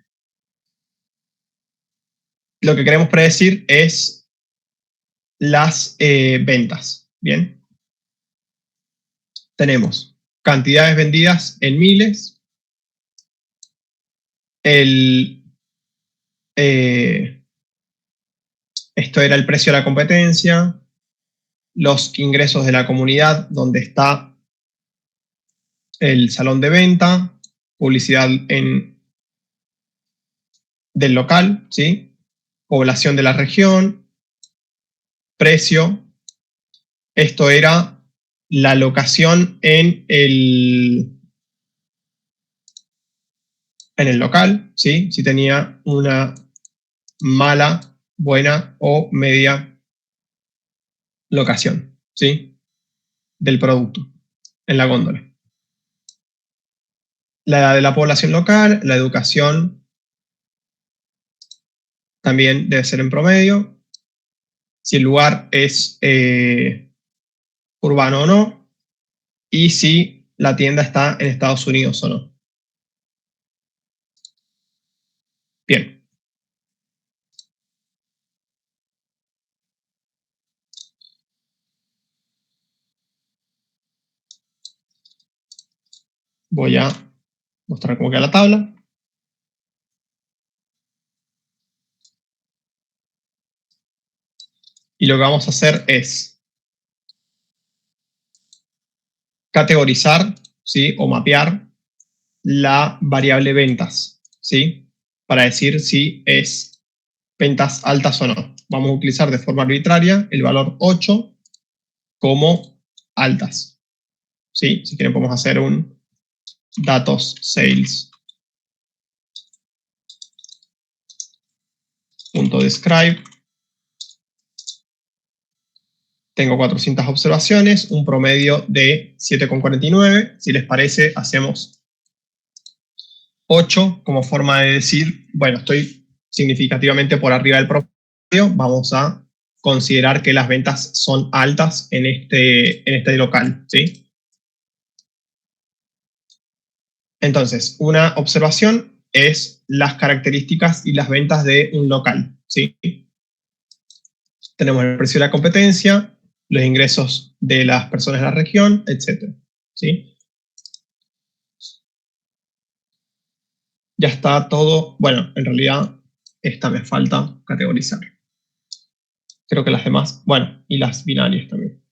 Lo que queremos predecir es las ventas, ¿bien? Tenemos cantidades vendidas en miles, esto era el precio de la competencia, los ingresos de la comunidad, donde está el salón de venta, publicidad del local, ¿sí? población de la región, precio. Esto era la locación en el local, ¿sí? Si tenía una mala, buena o media locación, ¿sí? Del producto en la góndola. La edad de la población local, la educación también debe ser en promedio. Si el lugar es urbano o no. Y si la tienda está en Estados Unidos o no. Bien. Voy a mostrar cómo queda la tabla. Y lo que vamos a hacer es categorizar, ¿sí? O mapear la variable ventas, ¿sí? Para decir si es ventas altas o no. Vamos a utilizar de forma arbitraria el valor 8 como altas, ¿sí? Si quieren podemos hacer un datos sales .describe. Tengo 400 observaciones, un promedio de 7,49. Si les parece, hacemos 8 como forma de decir, bueno, estoy significativamente por arriba del promedio. Vamos a considerar que las ventas son altas en este local, ¿sí? Entonces, una observación es las características y las ventas de un local, ¿sí? Tenemos el precio de la competencia, los ingresos de las personas de la región, etc. ¿Sí? Ya está todo. Bueno, en realidad esta me falta categorizar. Creo que las demás, bueno, y las binarias también.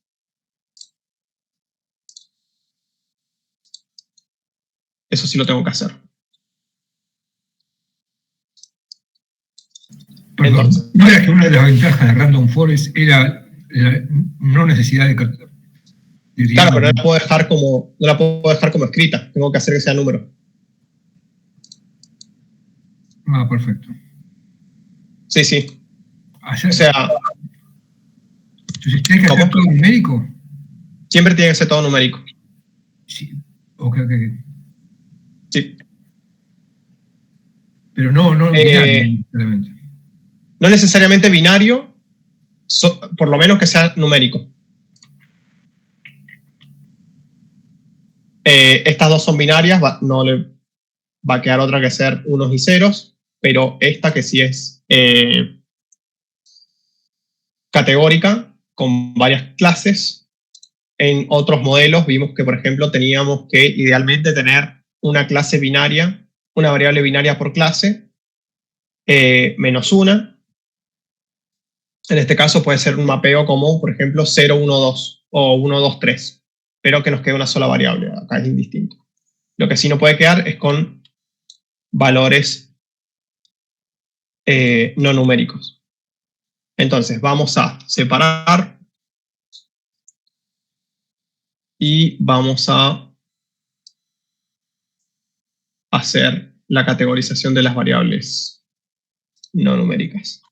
Eso sí lo tengo que hacer. Perdón, Entonces, ¿no era que una de las ventajas de Random Forest era la no necesidad de claro, pero no la puedo dejar como escrita. Tengo que hacer que sea número. Ah, perfecto. Sí, sí. Ayer, O sea, entonces, ¿tienes que hacer todo numérico? Siempre tiene que ser todo numérico. Sí. Ok. Sí. Pero no binario, necesariamente. No necesariamente binario, por lo menos que sea numérico. Estas dos son binarias, no le va a quedar otra que ser unos y ceros, pero esta que sí es categórica, con varias clases. En otros modelos vimos que, por ejemplo, teníamos que idealmente tener una clase binaria, una variable binaria por clase, menos una. En este caso puede ser un mapeo como, por ejemplo, 0, 1, 2 o 1, 2, 3, pero que nos quede una sola variable. Acá es indistinto. Lo que sí no puede quedar es con valores no numéricos. Entonces vamos a separar y vamos a hacer la categorización de las variables no numéricas.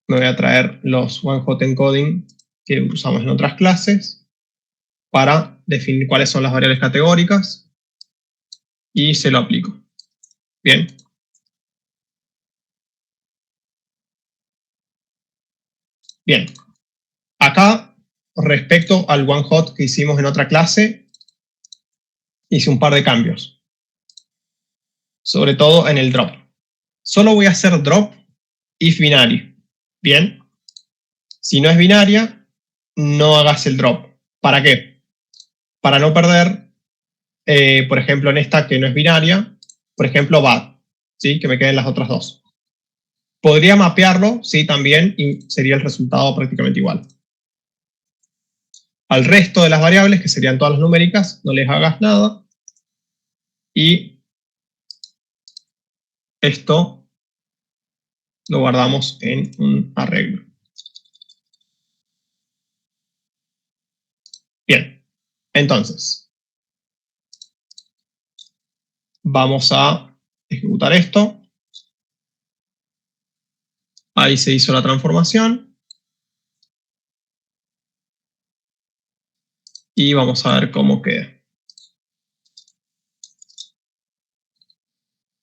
Me voy a traer los one-hot encoding que usamos en otras clases para definir cuáles son las variables categóricas y se lo aplico. Bien. Bien. Acá, respecto al one-hot que hicimos en otra clase, hice un par de cambios. Sobre todo en el drop. Solo voy a hacer drop if binario. Bien. Si no es binaria, no hagas el drop. ¿Para qué? Para no perder, por ejemplo, en esta que no es binaria, por ejemplo, bad, ¿sí? Que me queden las otras dos. Podría mapearlo, sí, también, y sería el resultado prácticamente igual. Al resto de las variables, que serían todas las numéricas, no les hagas nada. Y esto lo guardamos en un arreglo. Bien, entonces, vamos a ejecutar esto. Ahí se hizo la transformación. Y vamos a ver cómo queda.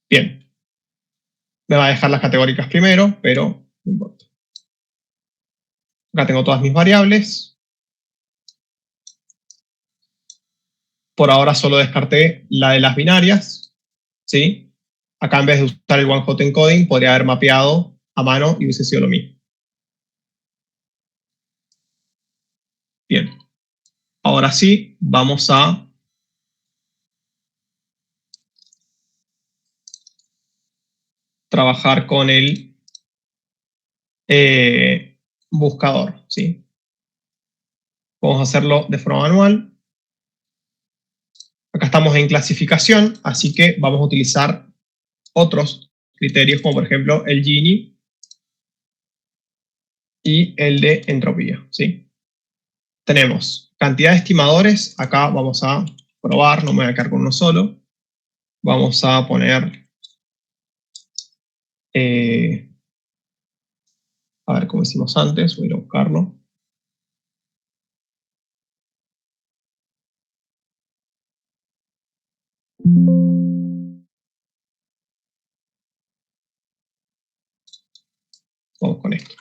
Bien. Me va a dejar las categóricas primero, pero no importa. Acá tengo todas mis variables. Por ahora solo descarté la de las binarias, ¿sí? Acá en vez de usar el one-hot encoding, podría haber mapeado a mano y hubiese sido lo mismo. Bien. Ahora sí, vamos a trabajar con el buscador, ¿sí? Vamos a hacerlo de forma manual. Acá estamos en clasificación, así que vamos a utilizar otros criterios, como por ejemplo el Gini y el de entropía, ¿sí? Tenemos cantidad de estimadores. Acá vamos a probar, no me voy a quedar con uno solo. Vamos a poner... a ver, como hicimos antes, voy a ir a buscarlo. Vamos con esto.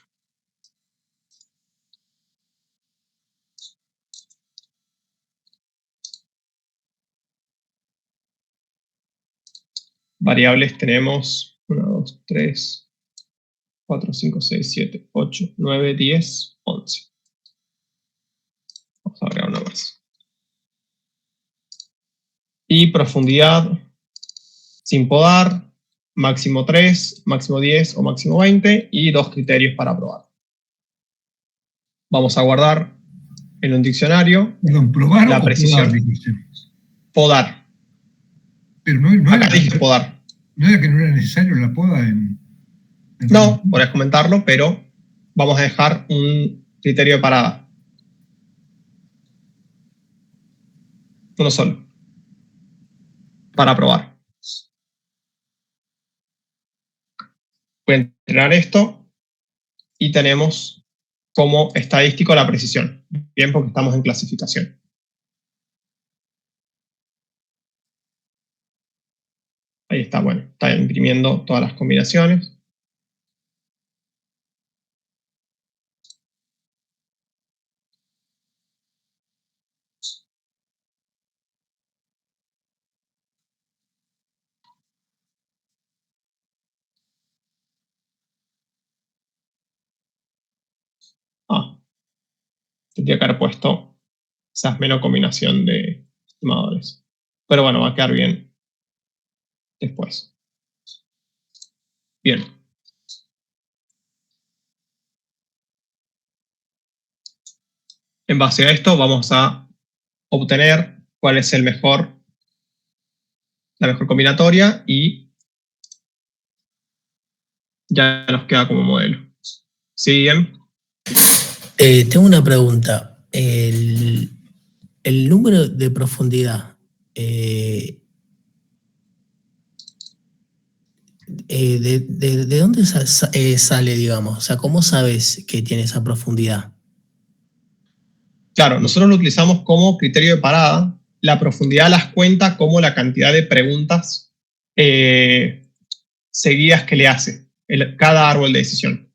Variables tenemos 1, 2, 3, 4, 5, 6, 7, 8, 9, 10, 11. Vamos a agregar una más. Y profundidad sin podar, máximo 3, máximo 10 o máximo 20 y 2 criterios para probar. Vamos a guardar en un diccionario ¿probar la o precisión. Podar. Pero no acá dije podar. ¿No era que no era necesario la poda en no, podés comentarlo, pero vamos a dejar un criterio de parada. Uno solo. Para probar. Voy a entrenar esto y tenemos como estadístico la precisión. Bien, porque estamos en clasificación. Ahí está, bueno, está imprimiendo todas las combinaciones. Tendría que haber puesto quizás menos combinación de estimadores. Pero bueno, va a quedar bien después. Bien. En base a esto vamos a obtener cuál es la mejor combinatoria y ya nos queda como modelo. ¿Sí, bien? Tengo una pregunta. El número de profundidad, ¿de dónde sale, digamos? O sea, ¿cómo sabes que tiene esa profundidad? Claro, nosotros lo utilizamos como criterio de parada. La profundidad las cuenta como la cantidad de preguntas seguidas que le hace cada árbol de decisión.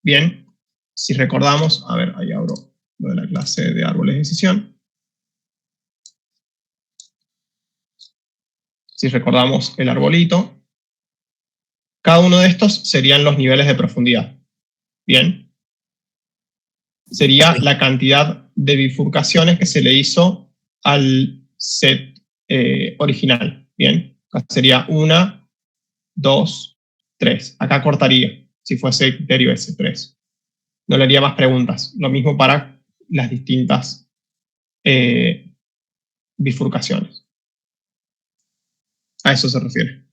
Bien, si recordamos, a ver, ahí abro lo de la clase de árboles de decisión. Si recordamos el arbolito, cada uno de estos serían los niveles de profundidad. Bien. Sería la cantidad de bifurcaciones que se le hizo al set original. Bien. Acá sería 1, 2, 3. Acá cortaría, si fuese criterio ese, 3. No le haría más preguntas. Lo mismo para las distintas bifurcaciones. A eso se refiere.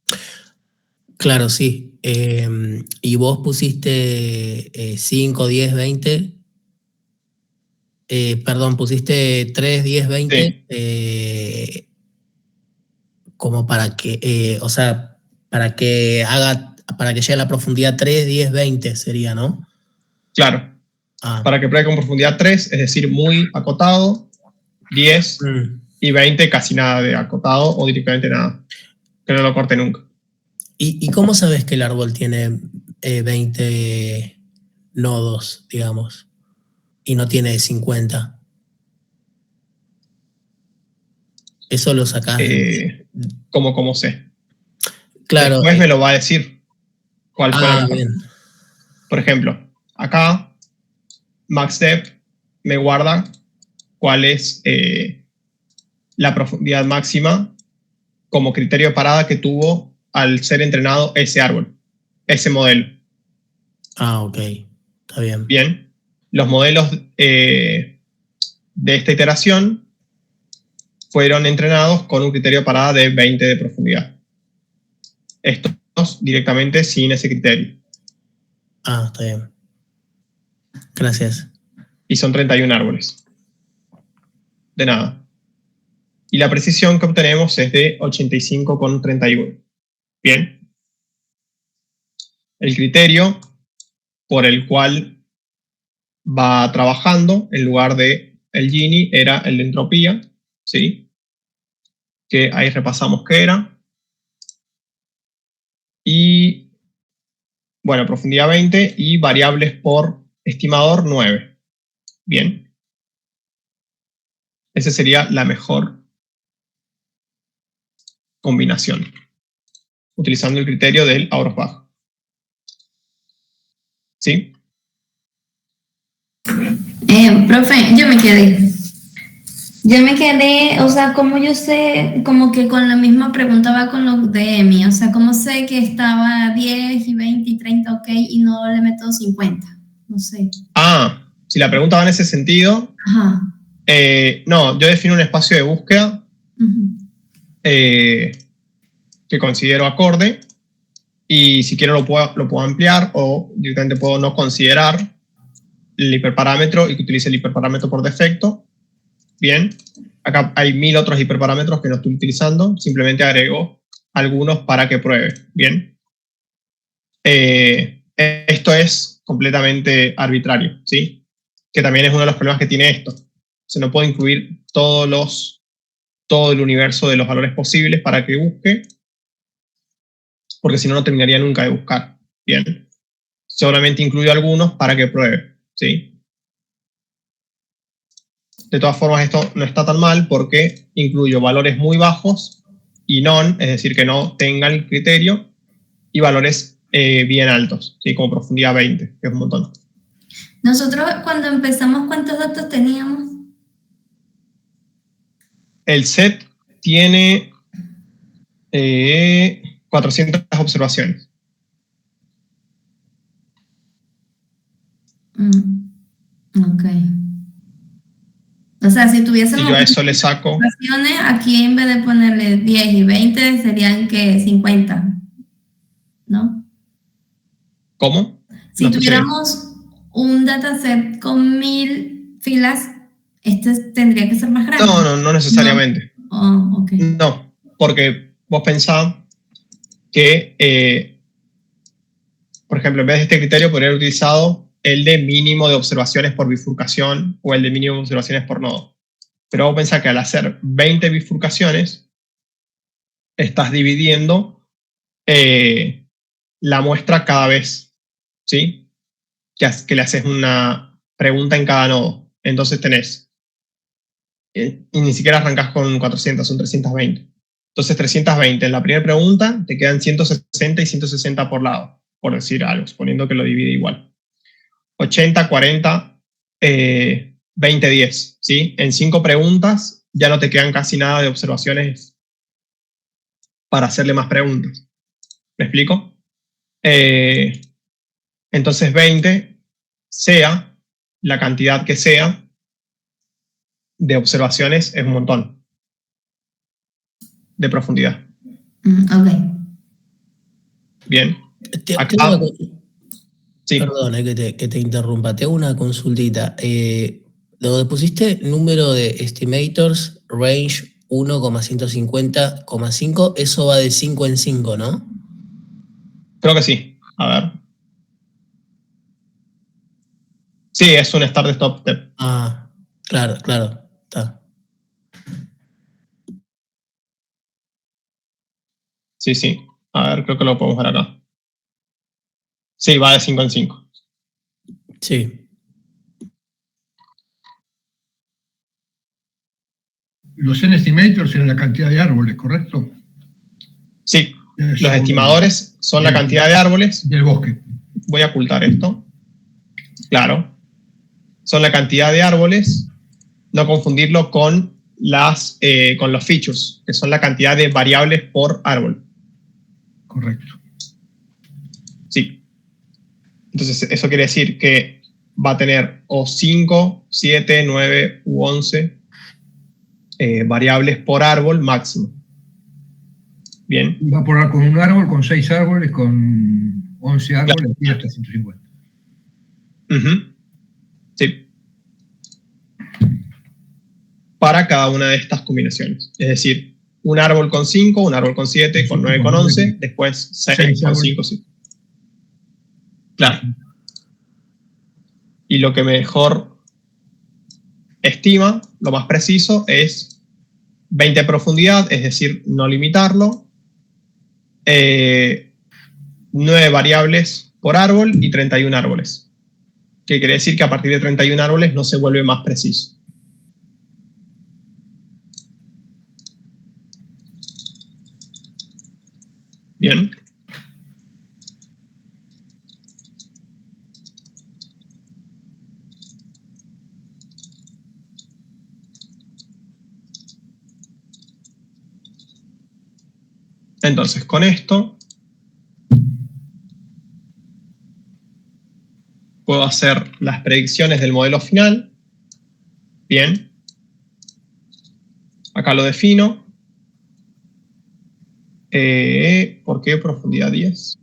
Claro, sí. Y vos pusiste 5, 10, 20. Perdón, pusiste 3, 10, 20. Sí, Como para que, o sea, para que llegue a la profundidad 3, 10, 20 sería, ¿no? claro. Ah. Para que pruebe con profundidad 3, es decir, muy acotado, 10 y 20 casi nada de acotado o directamente nada. Que no lo corte nunca. ¿Y cómo sabes que el árbol tiene 20 nodos, digamos, y no tiene 50? Eso lo sacás Como sé. Claro. Después me lo va a decir cuál fue la mejor. Bien. Por ejemplo, acá MaxDep me guarda cuál es la profundidad máxima como criterio de parada que tuvo al ser entrenado ese árbol, ese modelo. Ok, está bien. Bien, los modelos de esta iteración fueron entrenados con un criterio de parada de 20 de profundidad. Estos directamente sin ese criterio. Está bien. Gracias. Y son 31 árboles. De nada. Y la precisión que obtenemos es de 85,31. Bien. El criterio por el cual va trabajando en lugar de el Gini era el de entropía, ¿sí? Que ahí repasamos qué era. Y, bueno, profundidad 20 y variables por estimador 9. Bien. Esa sería la mejor combinación, utilizando el criterio del Auerbach. ¿Sí? Profe, yo me quedé, o sea, como yo sé, como que con la misma pregunta va con los de Emi, o sea, ¿cómo sé que estaba 10 y 20 y 30, ok, y no le meto 50? No sé. Si la pregunta va en ese sentido, Ajá. No, yo defino un espacio de búsqueda que considero acorde y si quiero lo puedo ampliar o directamente puedo no considerar el hiperparámetro y que utilice el hiperparámetro por defecto. Bien, acá hay 1000 otros hiperparámetros que no estoy utilizando, simplemente agrego algunos para que pruebe. Bien, esto es completamente arbitrario, ¿sí? Que también es uno de los problemas que tiene esto. Se no puede incluir todo el universo de los valores posibles para que busque, porque si no, no terminaría nunca de buscar. Bien, solamente incluyo algunos para que pruebe, ¿sí? De todas formas, esto no está tan mal porque incluyo valores muy bajos y non, es decir, que no tengan el criterio, y valores bien altos, ¿sí? Como profundidad 20, que es un montón. Nosotros cuando empezamos, ¿cuántos datos teníamos? El set tiene 400 observaciones. Ok. O sea, si tuviésemos Y yo a eso le saco... observaciones, aquí en vez de ponerle 10 y 20, serían que 50, ¿no? ¿Cómo? Si No tuviéramos un dataset con 1000 filas, este tendría que ser más grande. No necesariamente. No. Okay. No, porque vos pensás que, por ejemplo, en vez de este criterio podría haber utilizado el de mínimo de observaciones por bifurcación o el de mínimo de observaciones por nodo. Pero vos pensás que al hacer 20 bifurcaciones, estás dividiendo la muestra cada vez, ¿sí? Que le haces una pregunta en cada nodo. Entonces tenés, y ni siquiera arrancás con 400, son 320. Entonces 320 en la primera pregunta, te quedan 160 y 160 por lado, por decir algo, suponiendo que lo divide igual. 80, 40, 20, 10, ¿sí? En 5 preguntas ya no te quedan casi nada de observaciones para hacerle más preguntas. ¿Me explico? Entonces 20, sea la cantidad que sea de observaciones, es un montón de profundidad. Ok. Bien. Bien. Acá, sí. Perdón, que te interrumpa. Te hago una consultita. Donde pusiste número de estimators, range 1,150,5, eso va de 5 en 5, ¿no? Creo que sí. A ver. Sí, es un start, stop, step. Ah, claro, está. Sí, sí. A ver, creo que lo podemos ver acá. Sí, va de 5 en 5. Sí. Los N-estimators eran la cantidad de árboles, ¿correcto? Sí, los Sobre- estimadores son la cantidad de árboles. Del bosque. Voy a ocultar esto. Claro. Son la cantidad de árboles. No confundirlo con con los features, que son la cantidad de variables por árbol. Correcto. Sí. Entonces, eso quiere decir que va a tener o 5, 7, 9 u 11 variables por árbol máximo. Bien. Va a poner con un árbol, con 6 árboles, con 11 árboles y hasta 150. Uh-huh. Sí. Para cada una de estas combinaciones. Es decir, un árbol con 5, un árbol con 7, con 9, con 11, después 6 con 5, sí. Claro. Y lo que mejor estima, lo más preciso, es 20 de profundidad, es decir, no limitarlo, 9 variables por árbol y 31 árboles. Que quiere decir que a partir de 31 árboles no se vuelve más preciso. Bien. Entonces, con esto puedo hacer las predicciones del modelo final. Bien. Acá lo defino. ¿Por qué profundidad 10?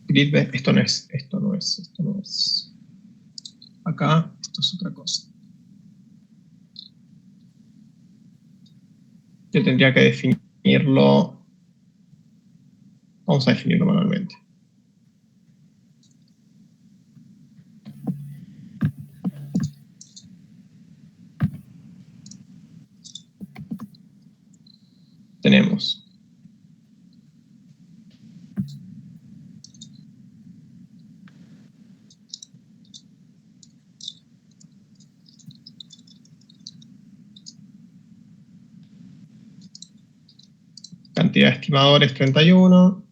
Grid, esto no es. Acá, esto es otra cosa. Yo tendría que definirlo. Vamos a definirlo manualmente. Tenemos cantidad de estimadores 31.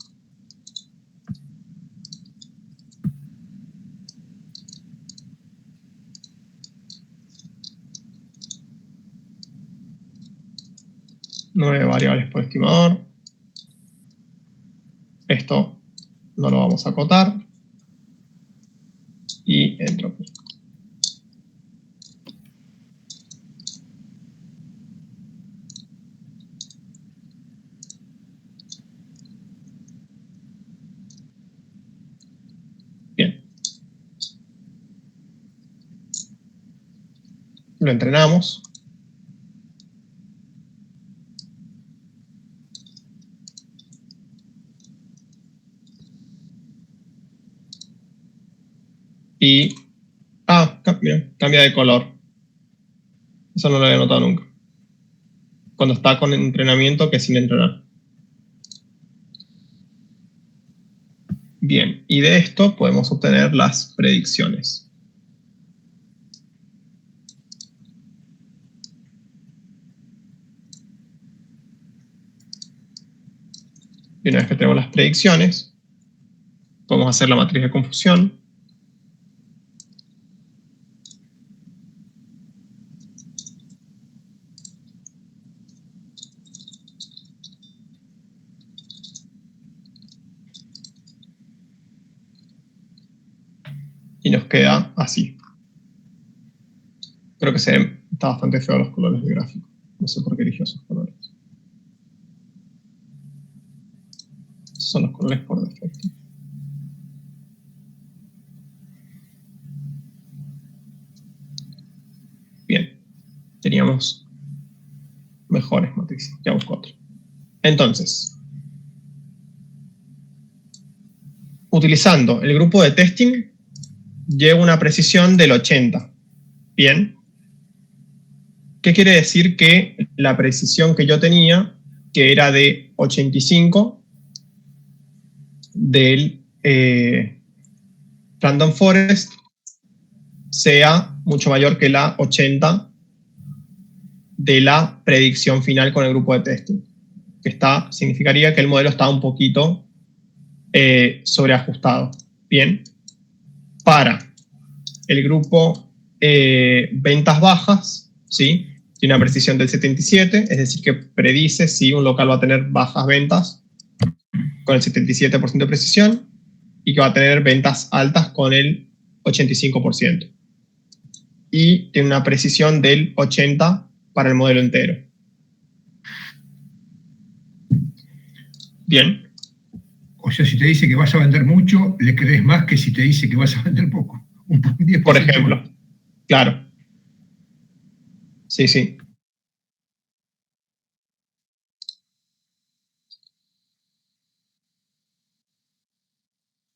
Nueve variables por estimador. Esto no lo vamos a acotar. Y entropía. Bien. Lo entrenamos. Y... mira, cambia de color. Eso no lo había notado nunca. Cuando está con entrenamiento que sin entrenar. Bien, y de esto podemos obtener las predicciones. Y una vez que tenemos las predicciones, podemos hacer la matriz de confusión. Y nos queda así. Creo que está bastante feo los colores del gráfico. No sé por qué eligió esos colores. Son los colores por defecto. Bien. Teníamos mejores matrices. Ya busco otro. Entonces, utilizando el grupo de testing, llevo una precisión del 80. Bien. ¿Qué quiere decir? Que la precisión que yo tenía, que era de 85, del Random Forest, sea mucho mayor que la 80 de la predicción final con el grupo de testing. Que significaría que el modelo está un poquito sobreajustado. Bien. Para el grupo ventas bajas, ¿sí? Tiene una precisión del 77, es decir, que predice si un local va a tener bajas ventas con el 77% de precisión y que va a tener ventas altas con el 85%. Y tiene una precisión del 80 para el modelo entero. Bien. O sea, si te dice que vas a vender mucho, le crees más que si te dice que vas a vender poco. Un 10%. Por ejemplo. Claro. Sí, sí.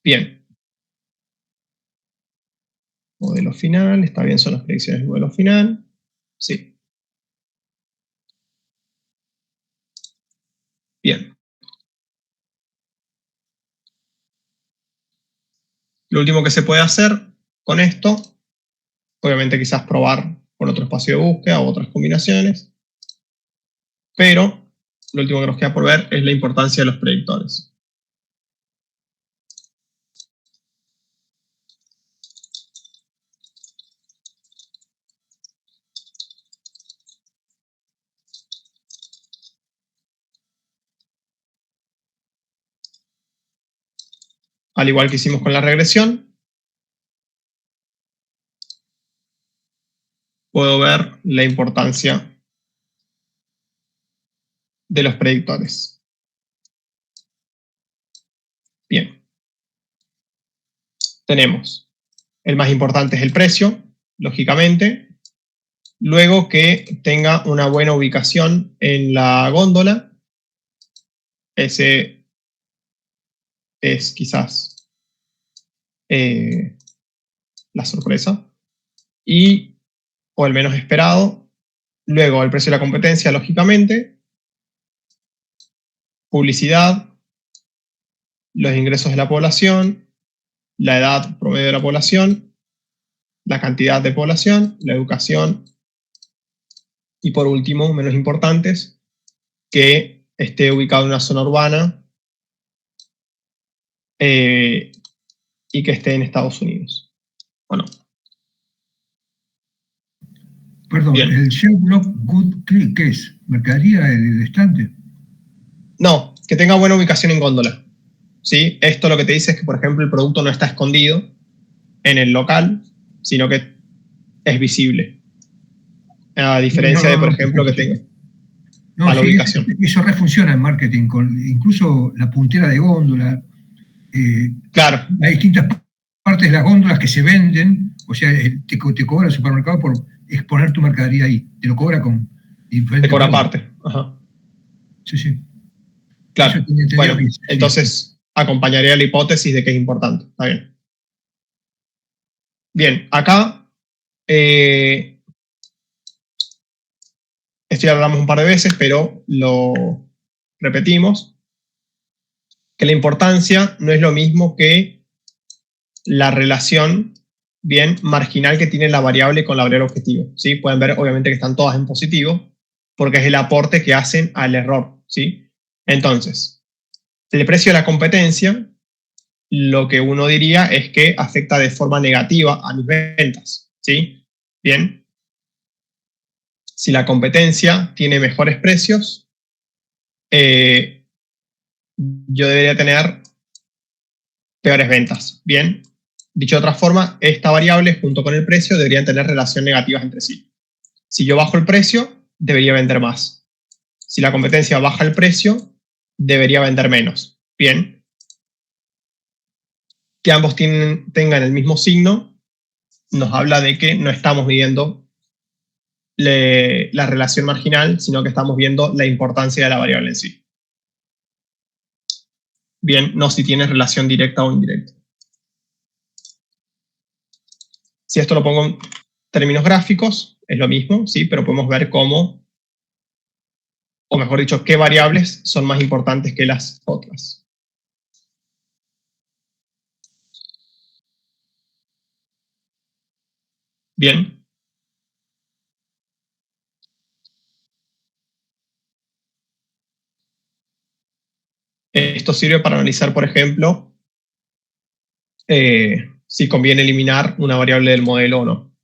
Bien. Modelo final. Está bien, son las predicciones del modelo final. Sí. Bien. Lo último que se puede hacer con esto, obviamente quizás probar con otro espacio de búsqueda o otras combinaciones, pero lo último que nos queda por ver es la importancia de los predictores. Al igual que hicimos con la regresión, puedo ver la importancia de los predictores. Bien. Tenemos, el más importante es el precio, lógicamente. Luego que tenga una buena ubicación en la góndola. Ese es quizás la sorpresa. O el menos esperado. Luego el precio de la competencia, lógicamente. Publicidad. Los ingresos de la población. La edad promedio de la población. La cantidad de población. La educación. Y por último, menos importantes, que esté ubicado en una zona urbana y que esté en Estados Unidos. ¿O no? Perdón, Bien. ¿el Shelf Block Good Click qué es? ¿Mercadería del estante? No, que tenga buena ubicación en góndola. ¿Sí? Esto lo que te dice es que, por ejemplo, el producto no está escondido en el local, sino que es visible. A diferencia de, por ejemplo, que tenga mala ubicación. Eso refunciona en marketing, incluso la puntera de góndola. Claro. Hay distintas partes de las góndolas que se venden, o sea, te cobra el supermercado por exponer tu mercadería ahí, te lo cobra con diferentes. Te cobra aparte. Ajá. Sí, sí. Claro. Bueno, entonces acompañaría la hipótesis de que es importante. Está bien. Bien, acá esto ya lo hablamos un par de veces, pero lo repetimos, que la importancia no es lo mismo que la relación bien marginal que tiene la variable con la variable objetivo. ¿Sí? Pueden ver obviamente que están todas en positivo, porque es el aporte que hacen al error. ¿Sí? Entonces, el precio de la competencia, lo que uno diría es que afecta de forma negativa a mis ventas. ¿Sí? Bien. Si la competencia tiene mejores precios, yo debería tener peores ventas. Bien. Dicho de otra forma, esta variable junto con el precio deberían tener relación negativas entre sí. Si yo bajo el precio, debería vender más. Si la competencia baja el precio, debería vender menos. Bien. Que ambos tengan el mismo signo nos habla de que no estamos midiendo la relación marginal, sino que estamos viendo la importancia de la variable en sí. Bien, no si tiene relación directa o indirecta. Si esto lo pongo en términos gráficos, es lo mismo, ¿sí? Pero podemos ver cómo, o mejor dicho, qué variables son más importantes que las otras. Bien. Esto sirve para analizar, por ejemplo, si conviene eliminar una variable del modelo o no.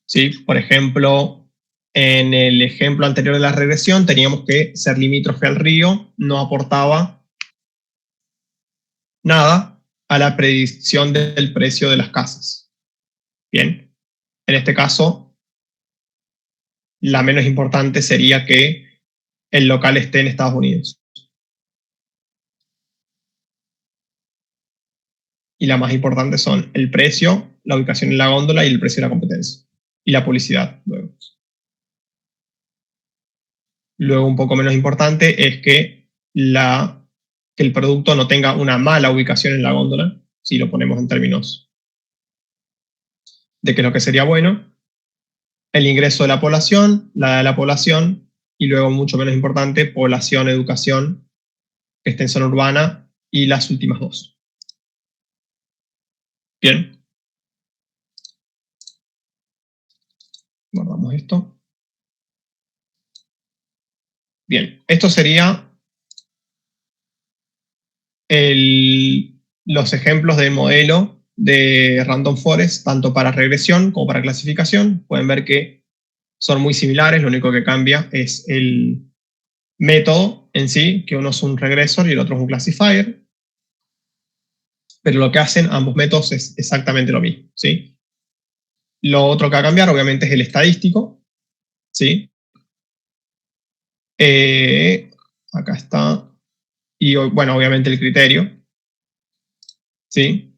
¿Sí? Por ejemplo, en el ejemplo anterior de la regresión teníamos que ser limítrofe al río no aportaba nada a la predicción del precio de las casas. Bien, en este caso, la menos importante sería que el local esté en Estados Unidos. Y la más importante son el precio, la ubicación en la góndola y el precio de la competencia. Y la publicidad, luego. Luego, un poco menos importante es que el producto no tenga una mala ubicación en la góndola, si lo ponemos en términos de qué es lo que sería bueno. El ingreso de la población, la edad de la población, y luego, mucho menos importante, población, educación, que esté en zona urbana, y las últimas dos. Bien. Guardamos esto. Bien, esto sería los ejemplos del modelo de Random Forest, tanto para regresión como para clasificación. Pueden ver que son muy similares, lo único que cambia es el método en sí, que uno es un regresor y el otro es un classifier. Pero lo que hacen ambos métodos es exactamente lo mismo, ¿sí? Lo otro que va a cambiar, obviamente, es el estadístico, ¿sí? Acá está. Y, bueno, obviamente el criterio, ¿sí?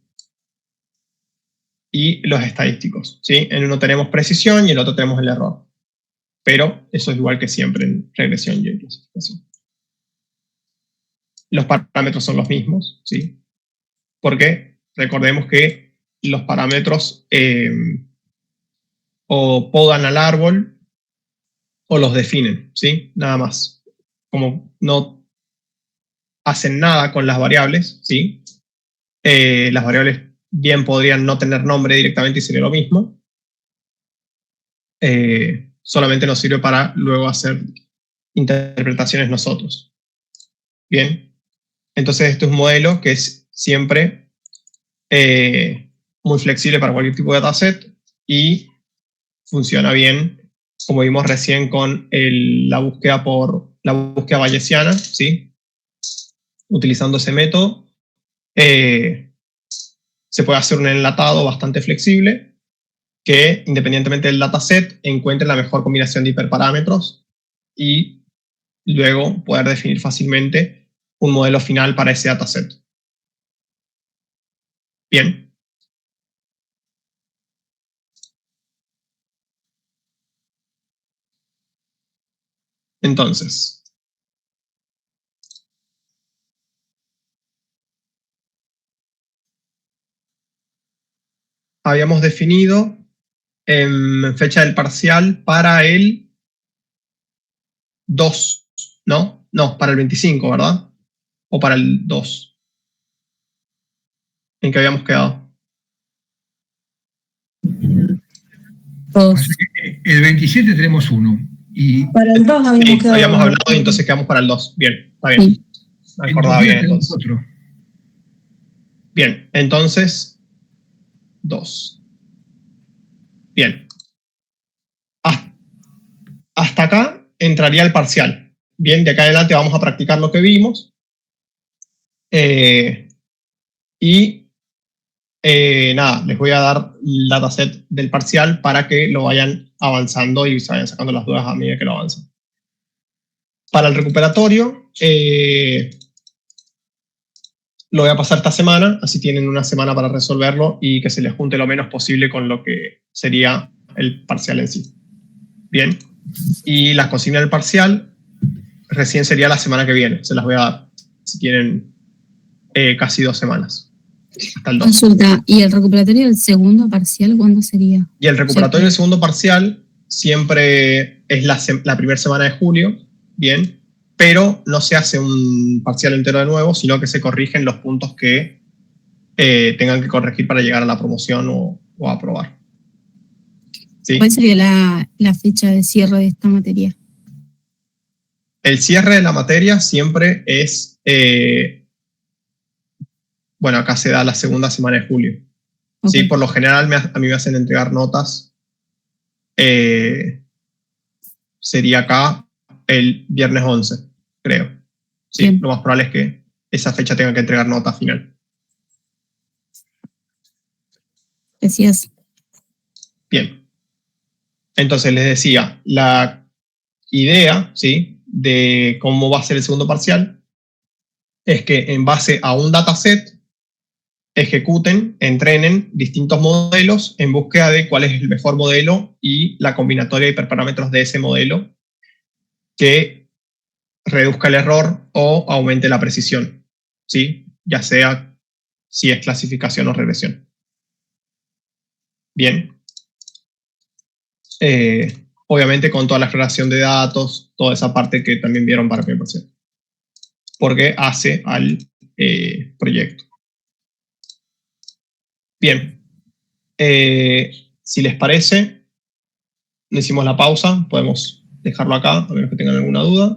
Y los estadísticos, ¿sí? En uno tenemos precisión y en el otro tenemos el error. Pero eso es igual que siempre en regresión y en clasificación. Los parámetros son los mismos, ¿sí? Porque recordemos que los parámetros o podan al árbol o los definen, ¿sí? Nada más. Como no hacen nada con las variables, ¿sí? Las variables bien podrían no tener nombre directamente y sería lo mismo. Solamente nos sirve para luego hacer interpretaciones nosotros. Bien. Entonces, esto es un modelo que es siempre muy flexible para cualquier tipo de dataset y funciona bien, como vimos recién con la búsqueda bayesiana, ¿sí? Utilizando ese método, se puede hacer un enlatado bastante flexible que, independientemente del dataset, encuentre la mejor combinación de hiperparámetros y luego poder definir fácilmente un modelo final para ese dataset. Bien. Entonces, habíamos definido fecha del parcial para el 2, ¿no? No, para el 25, ¿verdad? O para el 2. ¿En qué habíamos quedado? El 27 tenemos 1. Y Para el 2 habíamos quedado. Habíamos hablado y entonces quedamos para el 2. Bien, está bien. Sí. Me acordaba bien tenemos entonces. otro. Bien, entonces 2. Bien. Hasta acá entraría el parcial. Bien, de acá en adelante vamos a practicar lo que vimos. Y nada, les voy a dar el dataset del parcial para que lo vayan avanzando y se vayan sacando las dudas a medida que lo avancen. Para el recuperatorio, lo voy a pasar esta semana, así tienen una semana para resolverlo y que se les junte lo menos posible con lo que sería el parcial en sí. Bien, y las consignas del parcial recién sería la semana que viene, se las voy a dar, si quieren casi 2 semanas. Hasta el 2. Consulta, ¿y el recuperatorio del segundo parcial cuándo sería? Y el recuperatorio del segundo parcial siempre es la primera semana de julio, bien, pero no se hace un parcial entero de nuevo, sino que se corrigen los puntos que tengan que corregir para llegar a la promoción o a aprobar. ¿Sí? ¿Cuál sería la fecha de cierre de esta materia? El cierre de la materia siempre es, bueno, acá se da la segunda semana de julio. Okay. ¿Sí? Por lo general a mí me hacen entregar notas, sería acá el viernes 11, creo. Sí, bien. Lo más probable es que esa fecha tenga que entregar nota final. Gracias. Bien. Entonces les decía, la idea, ¿sí?, de cómo va a ser el segundo parcial es que en base a un dataset ejecuten, entrenen distintos modelos en búsqueda de cuál es el mejor modelo y la combinatoria de hiperparámetros de ese modelo que reduzca el error o aumente la precisión, ¿sí? Ya sea si es clasificación o regresión. Bien. Obviamente con toda la exploración de datos, toda esa parte que también vieron para primer parcial, porque hace al proyecto. Bien, si les parece, hicimos la pausa, podemos dejarlo acá, a menos que tengan alguna duda.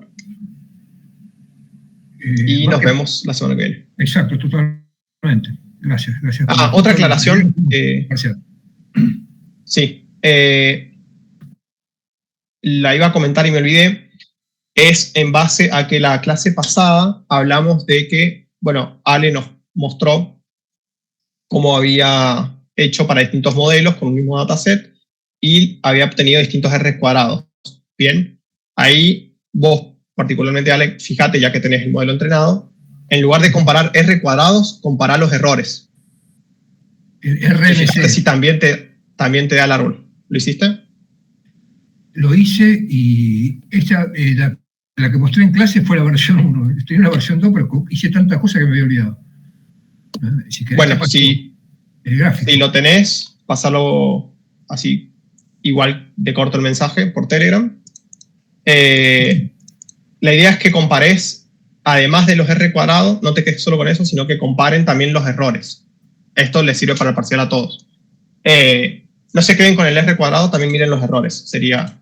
Y nos vemos la semana que viene. Exacto, totalmente. Gracias. Otra aclaración. Sí, la iba a comentar y me olvidé. Es en base a que la clase pasada hablamos de que, bueno, Ale nos mostró cómo había hecho para distintos modelos con un mismo dataset y había obtenido distintos R cuadrados. Bien, ahí vos, particularmente Ale, fíjate ya que tenés el modelo entrenado, en lugar de comparar R cuadrados, compará los errores. Fíjate si también te da el árbol. ¿Lo hiciste? Lo hice y esta, la que mostré en clase fue la versión 1. Estoy en la versión 2, pero hice tantas cosas que me había olvidado. Si querés, bueno, si lo tenés, pásalo así, igual de corto el mensaje por Telegram. La idea es que compares, además de los R cuadrados, no te quedes solo con eso, sino que comparen también los errores. Esto les sirve para el parcial a todos. No se queden con el R cuadrado, también miren los errores. Sería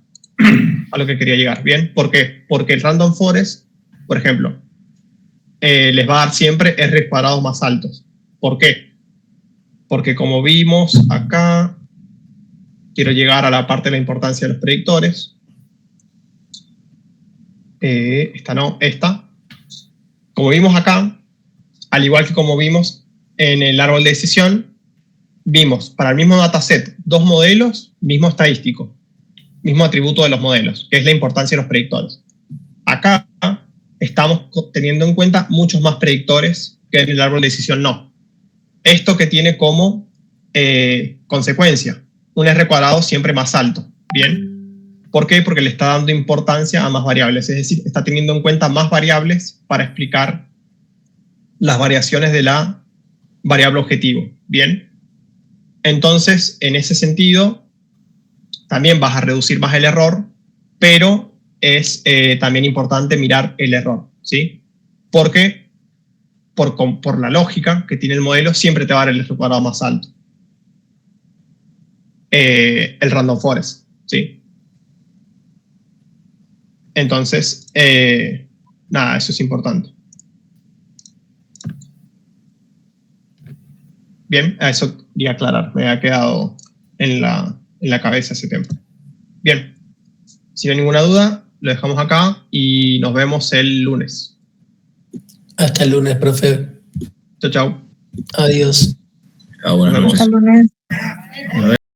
a lo que quería llegar. ¿Bien? ¿Por qué? Porque el Random Forest, por ejemplo, les va a dar siempre R cuadrados más altos. ¿Por qué? Porque como vimos acá, quiero llegar a la parte de la importancia de los predictores. Esta. Como vimos acá, al igual que como vimos en el árbol de decisión, vimos para el mismo dataset 2 modelos, mismo estadístico, mismo atributo de los modelos, que es la importancia de los predictores. Acá estamos teniendo en cuenta muchos más predictores que en el árbol de decisión no. Esto que tiene como consecuencia un R cuadrado siempre más alto. ¿Bien? ¿Por qué? Porque le está dando importancia a más variables, es decir, está teniendo en cuenta más variables para explicar las variaciones de la variable objetivo. ¿Bien? Entonces, en ese sentido, también vas a reducir más el error, pero es también importante mirar el error, ¿sí? Porque por la lógica que tiene el modelo, siempre te va a dar el R cuadrado más alto. El Random Forest, ¿sí? Entonces, nada, eso es importante. Bien, a eso quería aclarar, me ha quedado en la cabeza ese tema. Bien, si no hay ninguna duda, lo dejamos acá y nos vemos el lunes. Hasta el lunes, profe. Chao, chao. Adiós. Buenas Nos vemos. noches. Hasta lunes. A ver.